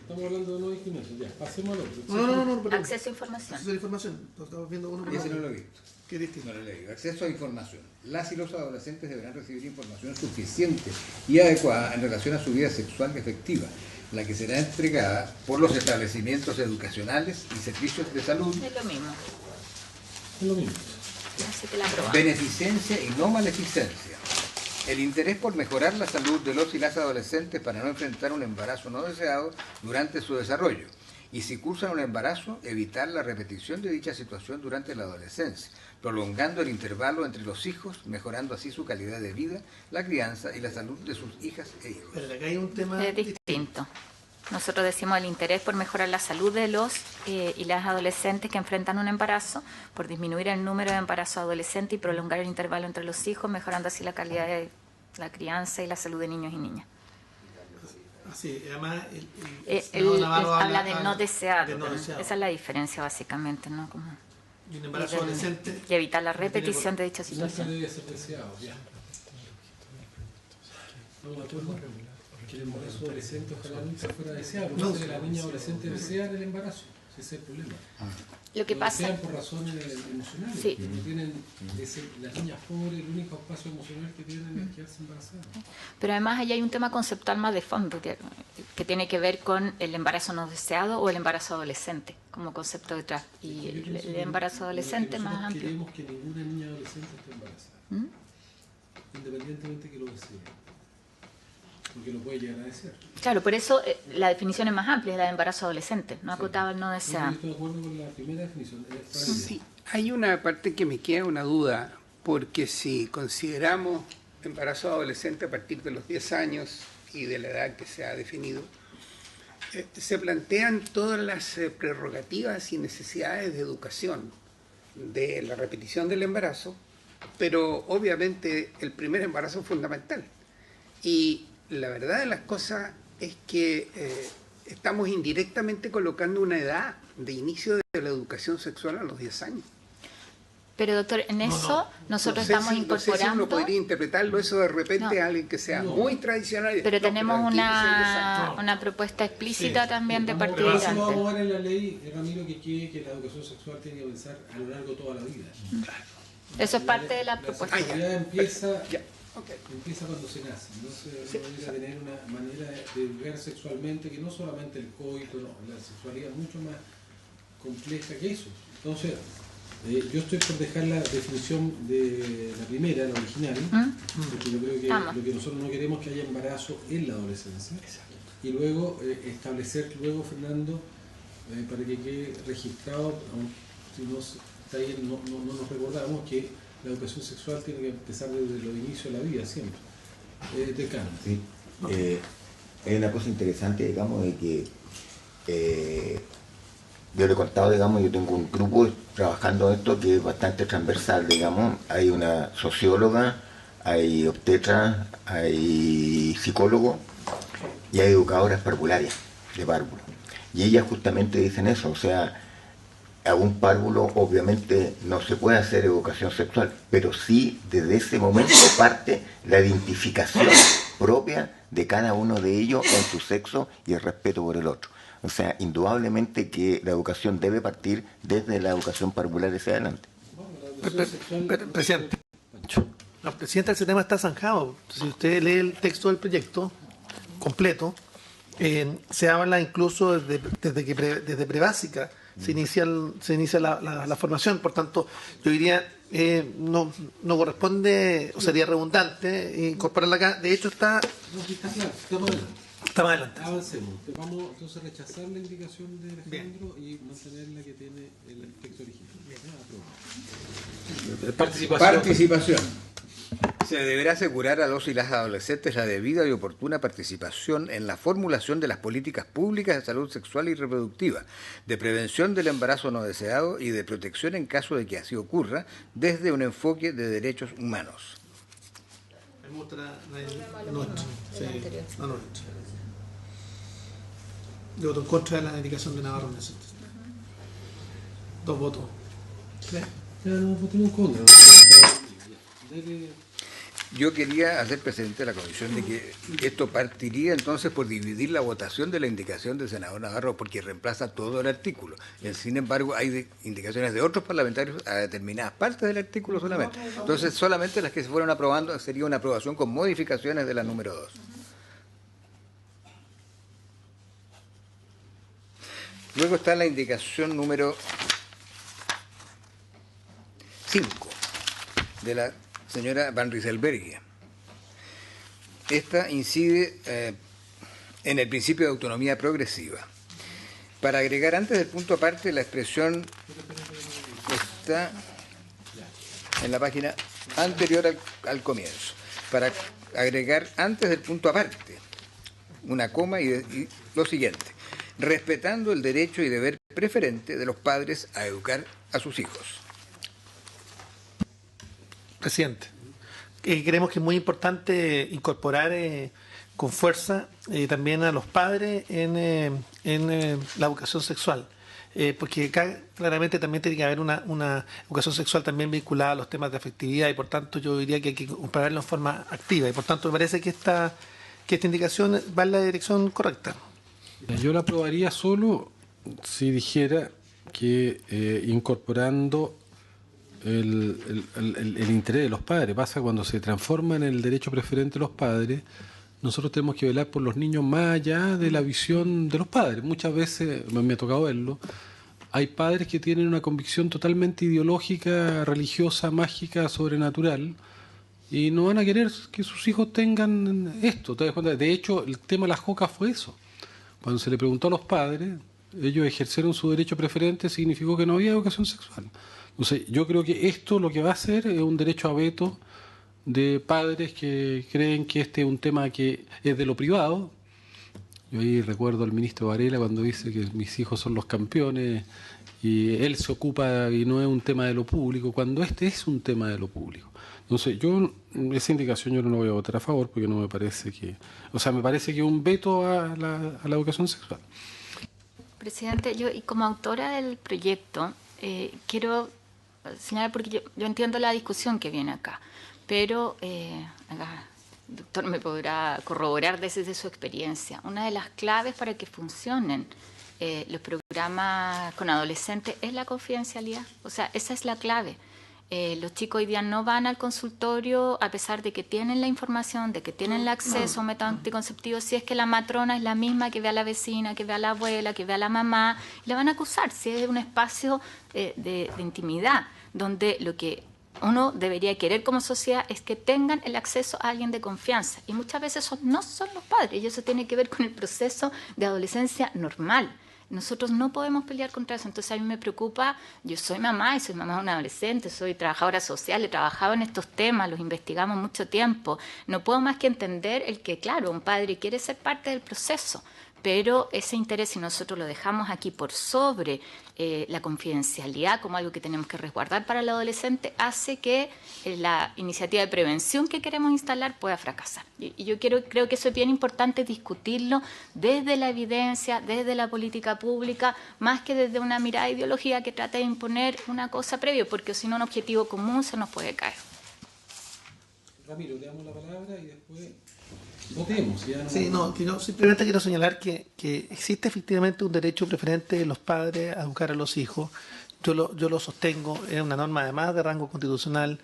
Estamos hablando de no discriminación. Ya, pasemos al otro. No, perdón. Acceso a información. Acceso a información. Estamos viendo uno por Ese no uno. lo he visto. ¿Qué distinto? No lo he leído. Acceso a información. Las y los adolescentes deberán recibir información suficiente y adecuada en relación a su vida sexual efectiva, la que será entregada por los establecimientos educacionales y servicios de salud. Es lo mismo. Es lo mismo. Así que la aprobamos. Beneficencia y no maleficencia. El interés por mejorar la salud de los y las adolescentes para no enfrentar un embarazo no deseado durante su desarrollo. Y si cursan un embarazo, evitar la repetición de dicha situación durante la adolescencia, prolongando el intervalo entre los hijos, mejorando así su calidad de vida, la crianza y la salud de sus hijas e hijos. Pero acá hay un tema Es distinto. Nosotros decimos el interés por mejorar la salud de los y las adolescentes que enfrentan un embarazo, por disminuir el número de embarazos adolescentes y prolongar el intervalo entre los hijos, mejorando así la calidad de la crianza y la salud de niños y niñas. Sí, además habla de no deseado. Esa es la diferencia básicamente, ¿no? Como, y un embarazo adolescente. Y evitar la repetición de dicha situación. Nunca debe ser deseado, ya. ¿Estamos de acuerdo? Que el embarazo adolescente ojalá nunca fuera deseado. No sé que la niña adolescente desea el embarazo. Ese es el problema. Lo que pasa desean por razones emocionales. Sí. No tienen las niñas pobres, el único espacio emocional que tienen es quedarse embarazadas. Pero además ahí hay un tema conceptual más de fondo que tiene que ver con el embarazo no deseado o el embarazo adolescente como concepto detrás. Y el embarazo adolescente más amplio. Queremos que ninguna niña adolescente esté embarazada, independientemente que lo desee, porque lo puede llegar a desear. Claro, por eso la definición es más amplia, es la de embarazo adolescente, no acotaba el no deseado. Yo estoy de acuerdo con la primera definición. Sí, hay una parte que me queda una duda, porque si consideramos embarazo adolescente a partir de los 10 años y de la edad que se ha definido, se plantean todas las prerrogativas y necesidades de educación de la repetición del embarazo, pero obviamente el primer embarazo es fundamental. Y la verdad de las cosas es que estamos indirectamente colocando una edad de inicio de la educación sexual a los 10 años. Pero doctor, en eso nosotros estamos incorporando... No sé si uno podría interpretarlo eso de repente a alguien que sea muy tradicional. Pero tenemos una propuesta explísita también de partir de antes. antes. Vamos a ver en la ley, Ramiro, que quiere que la educación sexual tiene que avanzar a lo largo de toda la vida. Eso es parte de la propuesta. La sexualidad empieza cuando se nace, no se debería tener una manera de educar sexualmente que no solamente el coito, no, la sexualidad es mucho más compleja que eso. Entonces, yo estoy por dejar la definición de la primera, la original, porque yo creo que lo que nosotros no queremos es que haya embarazo en la adolescencia. Y luego establecer, Fernando, para que quede registrado, si no está ahí, no nos recordamos que la educación sexual tiene que empezar desde los inicios de la vida, siempre. Decano. Sí. Es una cosa interesante, digamos, de que yo le he contado, digamos, yo tengo un grupo trabajando esto que es bastante transversal, digamos. Hay una socióloga, hay obstetra, hay psicólogo y hay educadoras parvularias de párvulo. Y ellas justamente dicen eso, o sea, a un párvulo obviamente no se puede hacer educación sexual, pero sí desde ese momento parte la identificación propia de cada uno de ellos en su sexo y el respeto por el otro. O sea, indudablemente que la educación debe partir desde la educación parvular hacia adelante. Presidente, ese tema está zanjado. Si usted lee el texto del proyecto completo, se habla incluso desde prebásica. Se inicia la formación, por tanto, yo diría no corresponde o sería redundante incorporarla acá. De hecho, está más adelante. Avancemos. Vamos entonces a rechazar la indicación de Alejandro y mantener la que tiene el texto original. Participación. Se deberá asegurar a los y las adolescentes la debida y oportuna participación en la formulación de las políticas públicas de salud sexual y reproductiva, de prevención del embarazo no deseado y de protección en caso de que así ocurra, desde un enfoque de derechos humanos. Me gusta la noche. Yo voto en contra de la dedicación de Navarro en ese. 2 votos. Ya no votemos en contra. Yo quería hacer presente a la comisión de que esto partiría entonces por dividir la votación de la indicación del senador Navarro, porque reemplaza todo el artículo. Sin embargo, hay indicaciones de otros parlamentarios a determinadas partes del artículo solamente. Entonces, solamente las que se fueron aprobando sería una aprobación con modificaciones de la número 2. Luego está la indicación número 5 de la señora Van Rieselberghe. Esta incide en el principio de autonomía progresiva. Para agregar antes del punto aparte, la expresión está en la página anterior al comienzo. Para agregar antes del punto aparte, una coma y lo siguiente, respetando el derecho y deber preferente de los padres a educar a sus hijos. Presidente, creemos que es muy importante incorporar con fuerza también a los padres en la educación sexual. Porque acá claramente también tiene que haber una educación sexual también vinculada a los temas de afectividad y por tanto yo diría que hay que compararlo en forma activa y por tanto me parece que esta indicación va en la dirección correcta. Yo la aprobaría solo si dijera que incorporando el interés de los padres. Pasa cuando se transforma en el derecho preferente de los padres, nosotros tenemos que velar por los niños más allá de la visión de los padres. Muchas veces, me ha tocado verlo, hay padres que tienen una convicción totalmente ideológica, religiosa, mágica, sobrenatural, y no van a querer que sus hijos tengan esto. ¿Te das cuenta? De hecho, el tema de la JOCA fue eso. Cuando se le preguntó a los padres, ellos ejercieron su derecho preferente, significó que no había educación sexual. Entonces, yo creo que esto lo que va a hacer es un derecho a veto de padres que creen que este es un tema que es de lo privado. Yo ahí recuerdo al ministro Varela cuando dice que mis hijos son los campeones y él se ocupa y no es un tema de lo público, cuando este es un tema de lo público. Entonces, yo esa indicación yo no la voy a votar a favor porque no me parece que... O sea, me parece que es un veto a la educación sexual. Presidente, yo y como autora del proyecto quiero señalar, porque yo entiendo la discusión que viene acá, pero acá el doctor me podrá corroborar desde su experiencia. Una de las claves para que funcionen los programas con adolescentes es la confidencialidad. O sea, esa es la clave. Los chicos hoy día no van al consultorio a pesar de que tienen la información, de que tienen el acceso a un método anticonceptivo, si es que la matrona es la misma que ve a la vecina, que ve a la abuela, que ve a la mamá, le van a acusar si es un espacio de intimidad, donde lo que uno debería querer como sociedad es que tengan el acceso a alguien de confianza. Y muchas veces no son los padres, y eso tiene que ver con el proceso de adolescencia normal. Nosotros no podemos pelear contra eso. Entonces a mí me preocupa, yo soy mamá y soy mamá de un adolescente, soy trabajadora social, he trabajado en estos temas, los investigamos mucho tiempo. No puedo más que entender el que, claro, un padre quiere ser parte del proceso, pero ese interés, si nosotros lo dejamos aquí por sobre la confidencialidad como algo que tenemos que resguardar para el adolescente, hace que la iniciativa de prevención que queremos instalar pueda fracasar. Y yo creo que eso es bien importante discutirlo desde la evidencia, desde la política pública, más que desde una mirada ideológica que trata de imponer una cosa previa, porque si no un objetivo común se nos puede caer. Ramiro, le damos la palabra y después... Votemos, ya no... Sí, no, simplemente quiero señalar que existe efectivamente un derecho preferente de los padres a educar a los hijos. Yo lo sostengo, es una norma además de rango constitucional.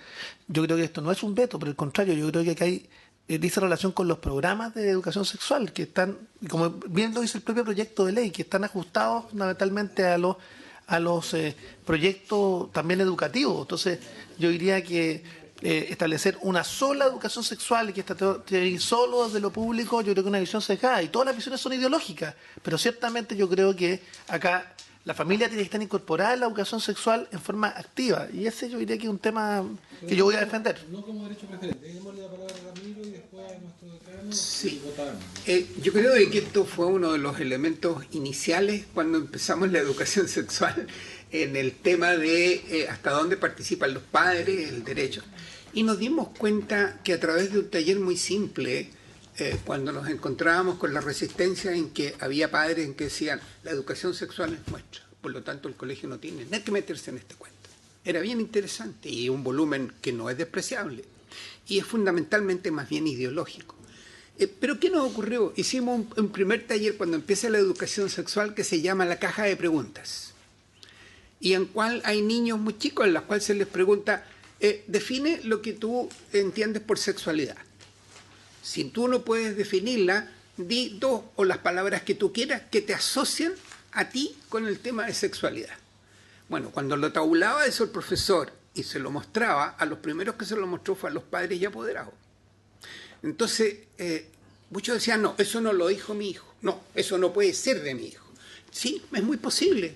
Yo creo que esto no es un veto, por el contrario, yo creo que acá hay dice relación con los programas de educación sexual que están, como bien lo dice el propio proyecto de ley, que están ajustados fundamentalmente a los proyectos también educativos. Entonces, yo diría que establecer una sola educación sexual y que esté solo desde lo público, yo creo que es una visión sesgada, y todas las visiones son ideológicas, pero ciertamente yo creo que acá la familia tiene que estar incorporada en la educación sexual en forma activa, y ese yo diría que es un tema que yo voy a defender. No como derecho preferente, démosle la palabra a Ramiro y después a nuestro decano. Sí. Votamos. Yo creo que esto fue uno de los elementos iniciales cuando empezamos la educación sexual, en el tema de hasta dónde participan los padres, el derecho. Y nos dimos cuenta que a través de un taller muy simple, cuando nos encontrábamos con la resistencia en que había padres en que decían, la educación sexual es nuestra, por lo tanto el colegio no tiene nada que meterse en este cuento. Era bien interesante y un volumen que no es despreciable. Y es fundamentalmente más bien ideológico. Pero ¿qué nos ocurrió? Hicimos un primer taller cuando empieza la educación sexual que se llama la caja de preguntas. Y en cual hay niños muy chicos en los cuales se les pregunta, define lo que tú entiendes por sexualidad. Si tú no puedes definirla, di dos o las palabras que tú quieras que te asocian a ti con el tema de sexualidad. Bueno, cuando lo tabulaba eso el profesor y se lo mostraba, a los primeros que se lo mostró fue a los padres y apoderados. Entonces, muchos decían, no, eso no lo dijo mi hijo. No, eso no puede ser de mi hijo. Sí, es muy posible,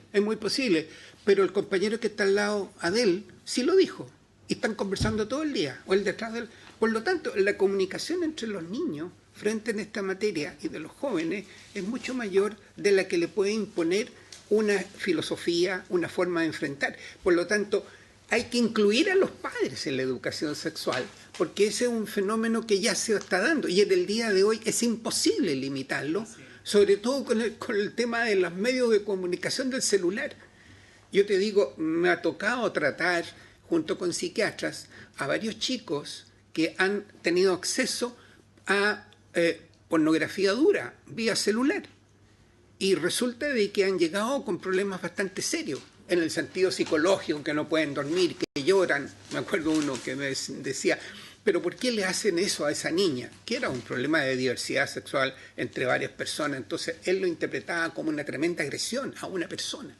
pero el compañero que está al lado de él sí lo dijo. Y están conversando todo el día, o él detrás de él. Por lo tanto, la comunicación entre los niños frente en esta materia y de los jóvenes es mucho mayor de la que le puede imponer una filosofía, una forma de enfrentar. Por lo tanto, hay que incluir a los padres en la educación sexual, porque ese es un fenómeno que ya se está dando y en el día de hoy es imposible limitarlo, sobre todo con el tema de los medios de comunicación del celular. Yo te digo, me ha tocado tratar, junto con psiquiatras, a varios chicos que han tenido acceso a pornografía dura vía celular. Y resulta de que han llegado con problemas bastante serios, en el sentido psicológico, que no pueden dormir, que lloran. Me acuerdo uno que me decía, pero ¿por qué le hacen eso a esa niña? Que era un problema de diversidad sexual entre varias personas. Entonces él lo interpretaba como una tremenda agresión a una persona.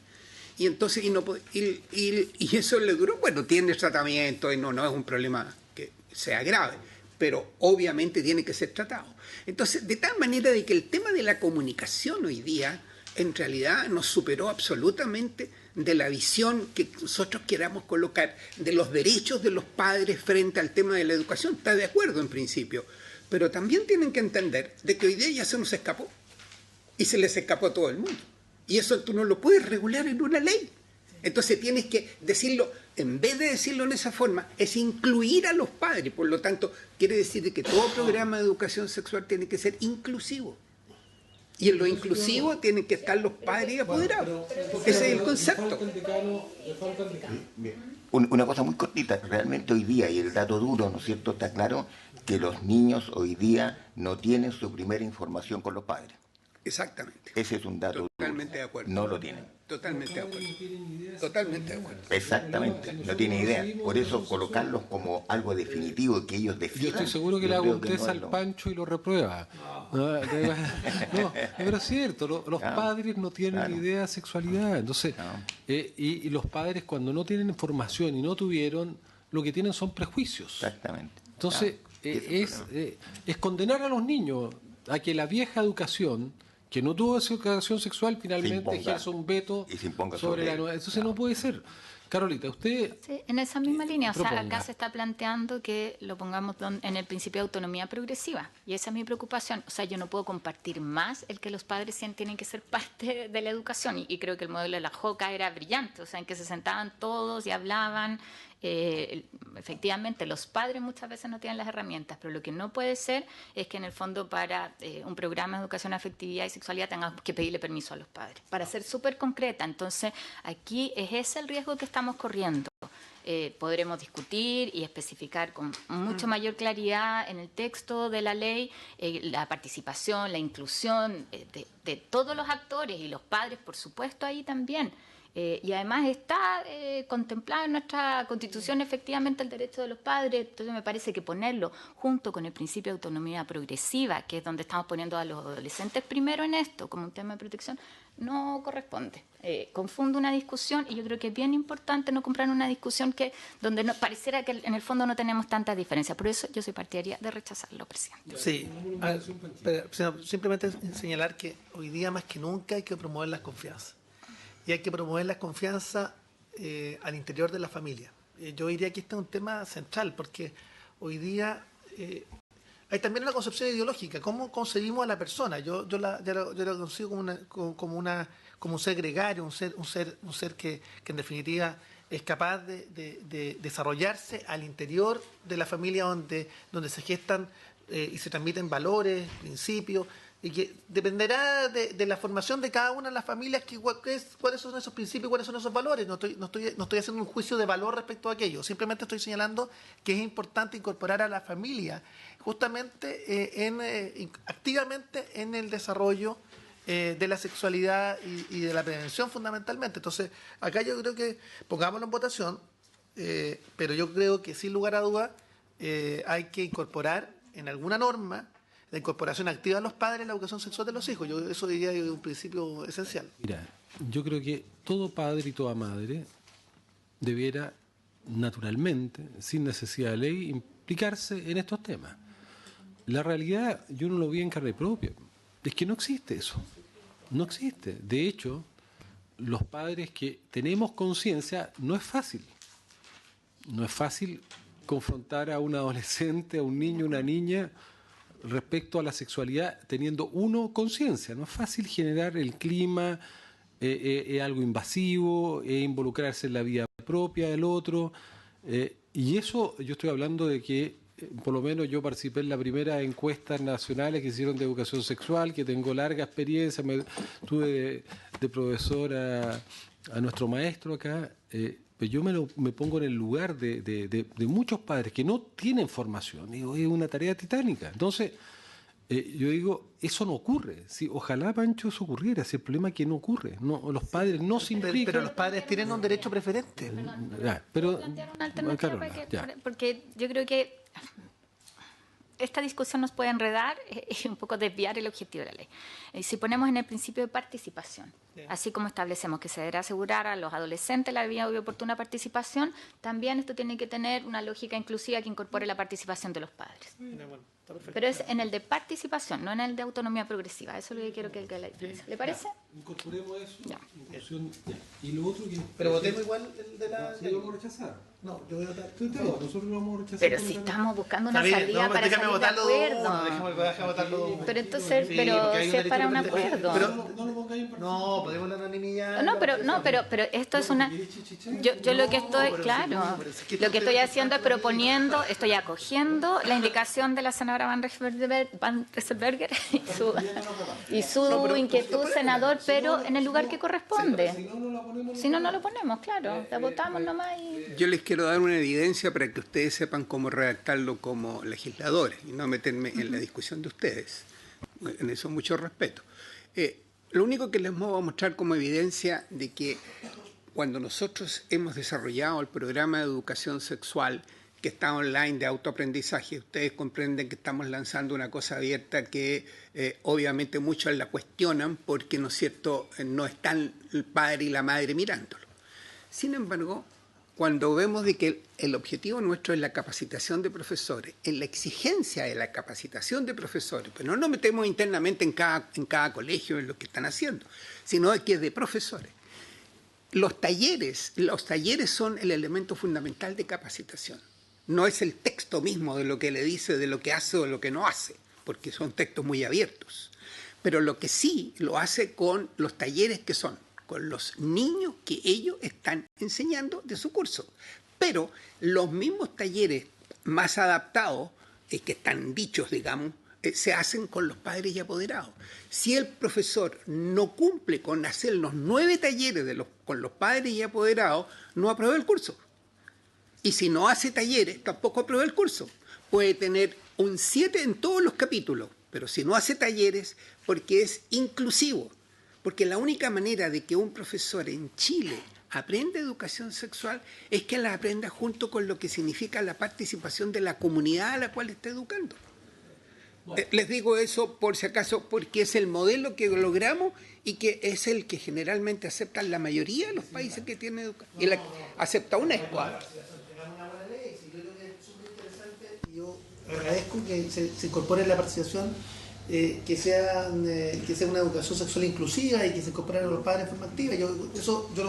Y entonces y eso le duró. Bueno, tiene tratamiento y no es un problema que sea grave, pero obviamente tiene que ser tratado. Entonces, de tal manera de que el tema de la comunicación hoy día en realidad nos superó absolutamente de la visión que nosotros queramos colocar de los derechos de los padres frente al tema de la educación. Está de acuerdo en principio, pero también tienen que entender de que hoy día ya se nos escapó y se les escapó a todo el mundo. Y eso tú no lo puedes regular en una ley. Entonces tienes que decirlo, en vez de decirlo en esa forma, es incluir a los padres. Por lo tanto, quiere decir que todo programa de educación sexual tiene que ser inclusivo. Y en lo inclusivo tienen que estar los padres apoderados. Ese es el concepto. Una cosa muy cortita, realmente hoy día, y el dato duro, ¿no es cierto?, está claro que los niños hoy día no tienen su primera información con los padres. Exactamente. Ese es un dato totalmente de acuerdo. No lo tienen. Totalmente de acuerdo. Totalmente de acuerdo. Exactamente, no tienen idea. Por eso colocarlos como algo definitivo que ellos definen. Yo estoy seguro que le hago un test al Pancho y lo reprueba. No, pero es cierto, los padres no tienen idea de sexualidad. Entonces, y los padres cuando no tienen información y no tuvieron, lo que tienen son prejuicios. Exactamente. Entonces, es condenar a los niños a que la vieja educación, que no tuvo educación sexual, finalmente ejerce un veto sobre la nueva. Entonces no puede ser. Carolita, usted... Sí, en esa misma línea, o sea, acá se está planteando que lo pongamos en el principio de autonomía progresiva, y esa es mi preocupación. O sea, yo no puedo compartir más el que los padres tienen que ser parte de la educación, y creo que el modelo de la JOCA era brillante, o sea, en que se sentaban todos y hablaban. Efectivamente, los padres muchas veces no tienen las herramientas, pero lo que no puede ser es que en el fondo para un programa de educación, afectividad y sexualidad tengamos que pedirle permiso a los padres. Para ser súper concreta, entonces aquí es ese el riesgo que estamos corriendo. Podremos discutir y especificar con mucho mayor claridad en el texto de la ley la participación, la inclusión de todos los actores y los padres, por supuesto, ahí también. Y además está contemplado en nuestra Constitución efectivamente el derecho de los padres. Entonces me parece que ponerlo junto con el principio de autonomía progresiva, que es donde estamos poniendo a los adolescentes primero en esto como un tema de protección, no corresponde. Confunde una discusión, y yo creo que es bien importante no comprar una discusión donde pareciera que en el fondo no tenemos tantas diferencias. Por eso yo soy partidaria de rechazarlo, presidente. Sí, simplemente señalar que hoy día más que nunca hay que promover la confianza. Y hay que promover la confianza al interior de la familia. Yo diría que este es un tema central, porque hoy día hay también una concepción ideológica. ¿Cómo concebimos a la persona? Yo la concibo como un ser gregario, un ser que en definitiva es capaz de desarrollarse al interior de la familia donde se gestan y se transmiten valores, principios, y que dependerá de la formación de cada una de las familias cuáles son esos principios, cuáles son esos valores. No estoy haciendo un juicio de valor respecto a aquello, simplemente estoy señalando que es importante incorporar a la familia justamente activamente en el desarrollo de la sexualidad y de la prevención fundamentalmente. Entonces, acá yo creo que pongámoslo en votación, pero yo creo que sin lugar a duda hay que incorporar en alguna norma la incorporación activa de los padres en la educación sexual de los hijos. Eso diría que es un principio esencial. Mira, yo creo que todo padre y toda madre debiera naturalmente, sin necesidad de ley, implicarse en estos temas. La realidad, yo no lo vi en carne propia, es que no existe eso. No existe. De hecho, los padres que tenemos conciencia, no es fácil. No es fácil confrontar a un adolescente, a un niño, una niña, respecto a la sexualidad teniendo uno conciencia. No es fácil generar el clima, es algo invasivo, es involucrarse en la vida propia del otro, y eso yo estoy hablando de que por lo menos yo participé en la primera encuestas nacionales que hicieron de educación sexual, que tengo larga experiencia, tuve de profesor a nuestro maestro acá, pues yo me pongo en el lugar de muchos padres que no tienen formación, digo, es una tarea titánica. Entonces, yo digo, eso no ocurre. Sí, ojalá, Pancho, eso ocurriera. Si el problema es que no ocurre. No, los padres no se implican. Pero los padres tienen un derecho preferente. Pero, plantear una alternativa Carola, porque yo creo que esta discusión nos puede enredar y un poco desviar el objetivo de la ley. Si ponemos en el principio de participación, así como establecemos que se deberá asegurar a los adolescentes la debida y oportuna participación, también esto tiene que tener una lógica inclusiva que incorpore la participación de los padres. Pero es en el de participación, no en el de autonomía progresiva. Eso es lo que quiero que la diferencia. ¿Le parece? Incorporemos eso. Inclusión, y lo otro que... Pero votemos igual el de la... ¿Sí lo vamos a rechazar? No, yo voy a votar. Nosotros lo vamos a rechazar. Pero si estamos buscando una salida para salir de acuerdo. Déjame votarlo. Pero entonces, si es para un acuerdo. No lo pongáis en participación. No, podemos la anonimidad. Pero esto es una... Yo lo que estoy, claro, lo que estoy haciendo es proponiendo, estoy acogiendo la indicación de la senadora Van Rieselberger y su inquietud, senador, pero en el lugar que corresponde. Si no, no lo ponemos, claro. La votamos nomás y... Yo les quiero dar una evidencia para que ustedes sepan cómo redactarlo como legisladores y no meterme en la discusión de ustedes. En eso mucho respeto. Lo único que les voy a mostrar como evidencia de que cuando nosotros hemos desarrollado el programa de educación sexual que está online de autoaprendizaje, ustedes comprenden que estamos lanzando una cosa abierta que obviamente muchos la cuestionan porque, ¿no es cierto?, no están el padre y la madre mirándolo. Sin embargo, cuando vemos de que el objetivo nuestro es la capacitación de profesores, en la exigencia de la capacitación de profesores, pues no nos metemos internamente en cada colegio en lo que están haciendo, sino que es de profesores. Los talleres son el elemento fundamental de capacitación. No es el texto mismo de lo que le dice, de lo que hace o de lo que no hace, porque son textos muy abiertos. Pero lo que sí lo hace con los talleres que son, con los niños que ellos están enseñando de su curso. Pero los mismos talleres más adaptados, que están dichos, digamos, se hacen con los padres y apoderados. Si el profesor no cumple con hacer los 9 talleres con los padres y apoderados, no aprueba el curso. Y si no hace talleres, tampoco aprueba el curso. Puede tener un 7 en todos los capítulos, pero si no hace talleres, porque es inclusivo. Porque la única manera de que un profesor en Chile aprenda educación sexual es que la aprenda junto con lo que significa la participación de la comunidad a la cual está educando. Les digo eso por si acaso, porque es el modelo que logramos y que es el que generalmente aceptan la mayoría de los países que tienen educación. Y acepta una escuadra. Yo agradezco que se incorpore la participación, que sea una educación sexual inclusiva y que se incorporen a los padres en forma activa. Yo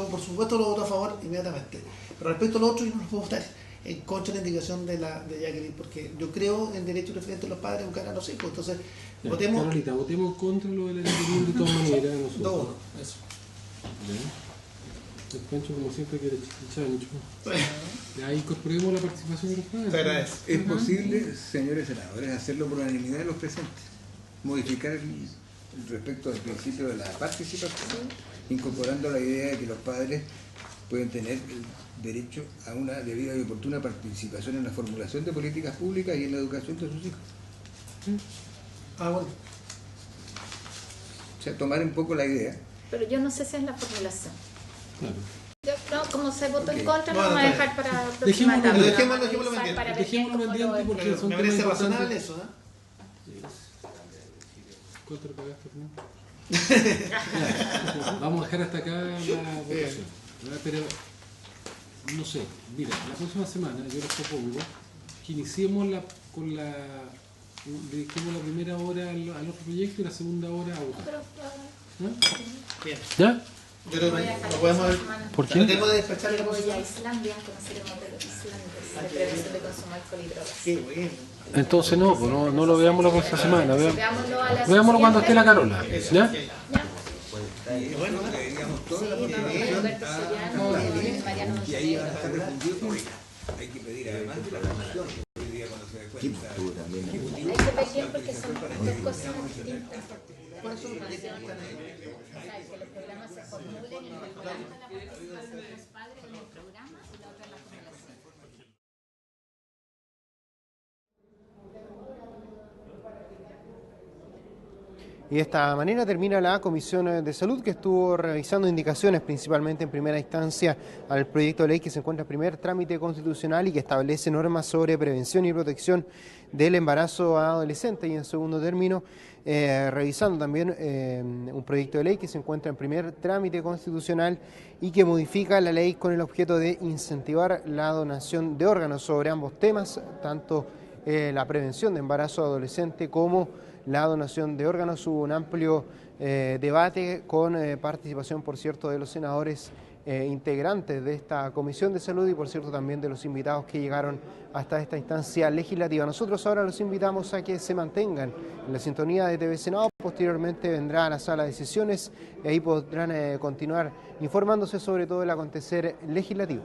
por supuesto lo voto a favor inmediatamente. Pero respecto a lo otro, yo no lo puedo votar en contra de la indicación de Jacqueline, porque yo creo en derecho referente a los padres a educar a los hijos. Entonces, votemos. Carolita, votemos contra lo de la Jacqueline de todas maneras. No, eso. El Pancho, como siempre, quiere chancho. Ahí incorporemos la participación de los padres. Es posible, señores senadores, hacerlo por unanimidad de los presentes. Modificar respecto al principio de la participación, incorporando la idea de que los padres pueden tener el derecho a una debida y oportuna participación en la formulación de políticas públicas y en la educación de sus hijos. Bueno. O sea, tomar un poco la idea. Pero yo no sé si es la formulación. Claro. No, como se votó en contra, lo vamos a dejar para la próxima etapa. Dejémoslo pendiente porque son me parece razonable eso, ¿Cuánto le pagaste, Fernando? Vamos a dejar hasta acá la votación. Pero, no sé, mira, la próxima semana yo les propongo que iniciemos dediquemos la primera hora al otro proyecto y la segunda hora a otro. Bien. ¿Ya? Yo creo que no podemos ver. ¿Por qué? Tengo de despachar la Voy a Islandia a conocer el modelo islandés de prevención de consumo de alcohol y drogas. Qué bueno. Entonces no, pues no lo veamos la próxima semana, Veámoslo a la veámoslo cuando esté la Carola, ¿ya? Y bueno, deberíamos toda la Roberto Soriano, Mariano y ahí van a estar refundidos. Hay que pedir además de la comisión, hoy día cuando se dé cuenta. Hay que ver bien porque son dos cosas distintas. Por eso que los programas se formulen incorporando la participación de los padres en el programa y la otra en la formulación. Y de esta manera termina la Comisión de Salud, que estuvo revisando indicaciones principalmente en primera instancia al proyecto de ley que se encuentra en primer trámite constitucional y que establece normas sobre prevención y protección del embarazo a adolescentes, y en segundo término revisando también un proyecto de ley que se encuentra en primer trámite constitucional y que modifica la ley con el objeto de incentivar la donación de órganos. Sobre ambos temas, tanto la prevención de embarazo adolescente como la donación de órganos, hubo un amplio debate con participación, por cierto, de los senadores integrantes de esta Comisión de Salud y, por cierto, también de los invitados que llegaron hasta esta instancia legislativa. Nosotros ahora los invitamos a que se mantengan en la sintonía de TV Senado. Posteriormente vendrá a la sala de sesiones y ahí podrán continuar informándose sobre todo el acontecer legislativo.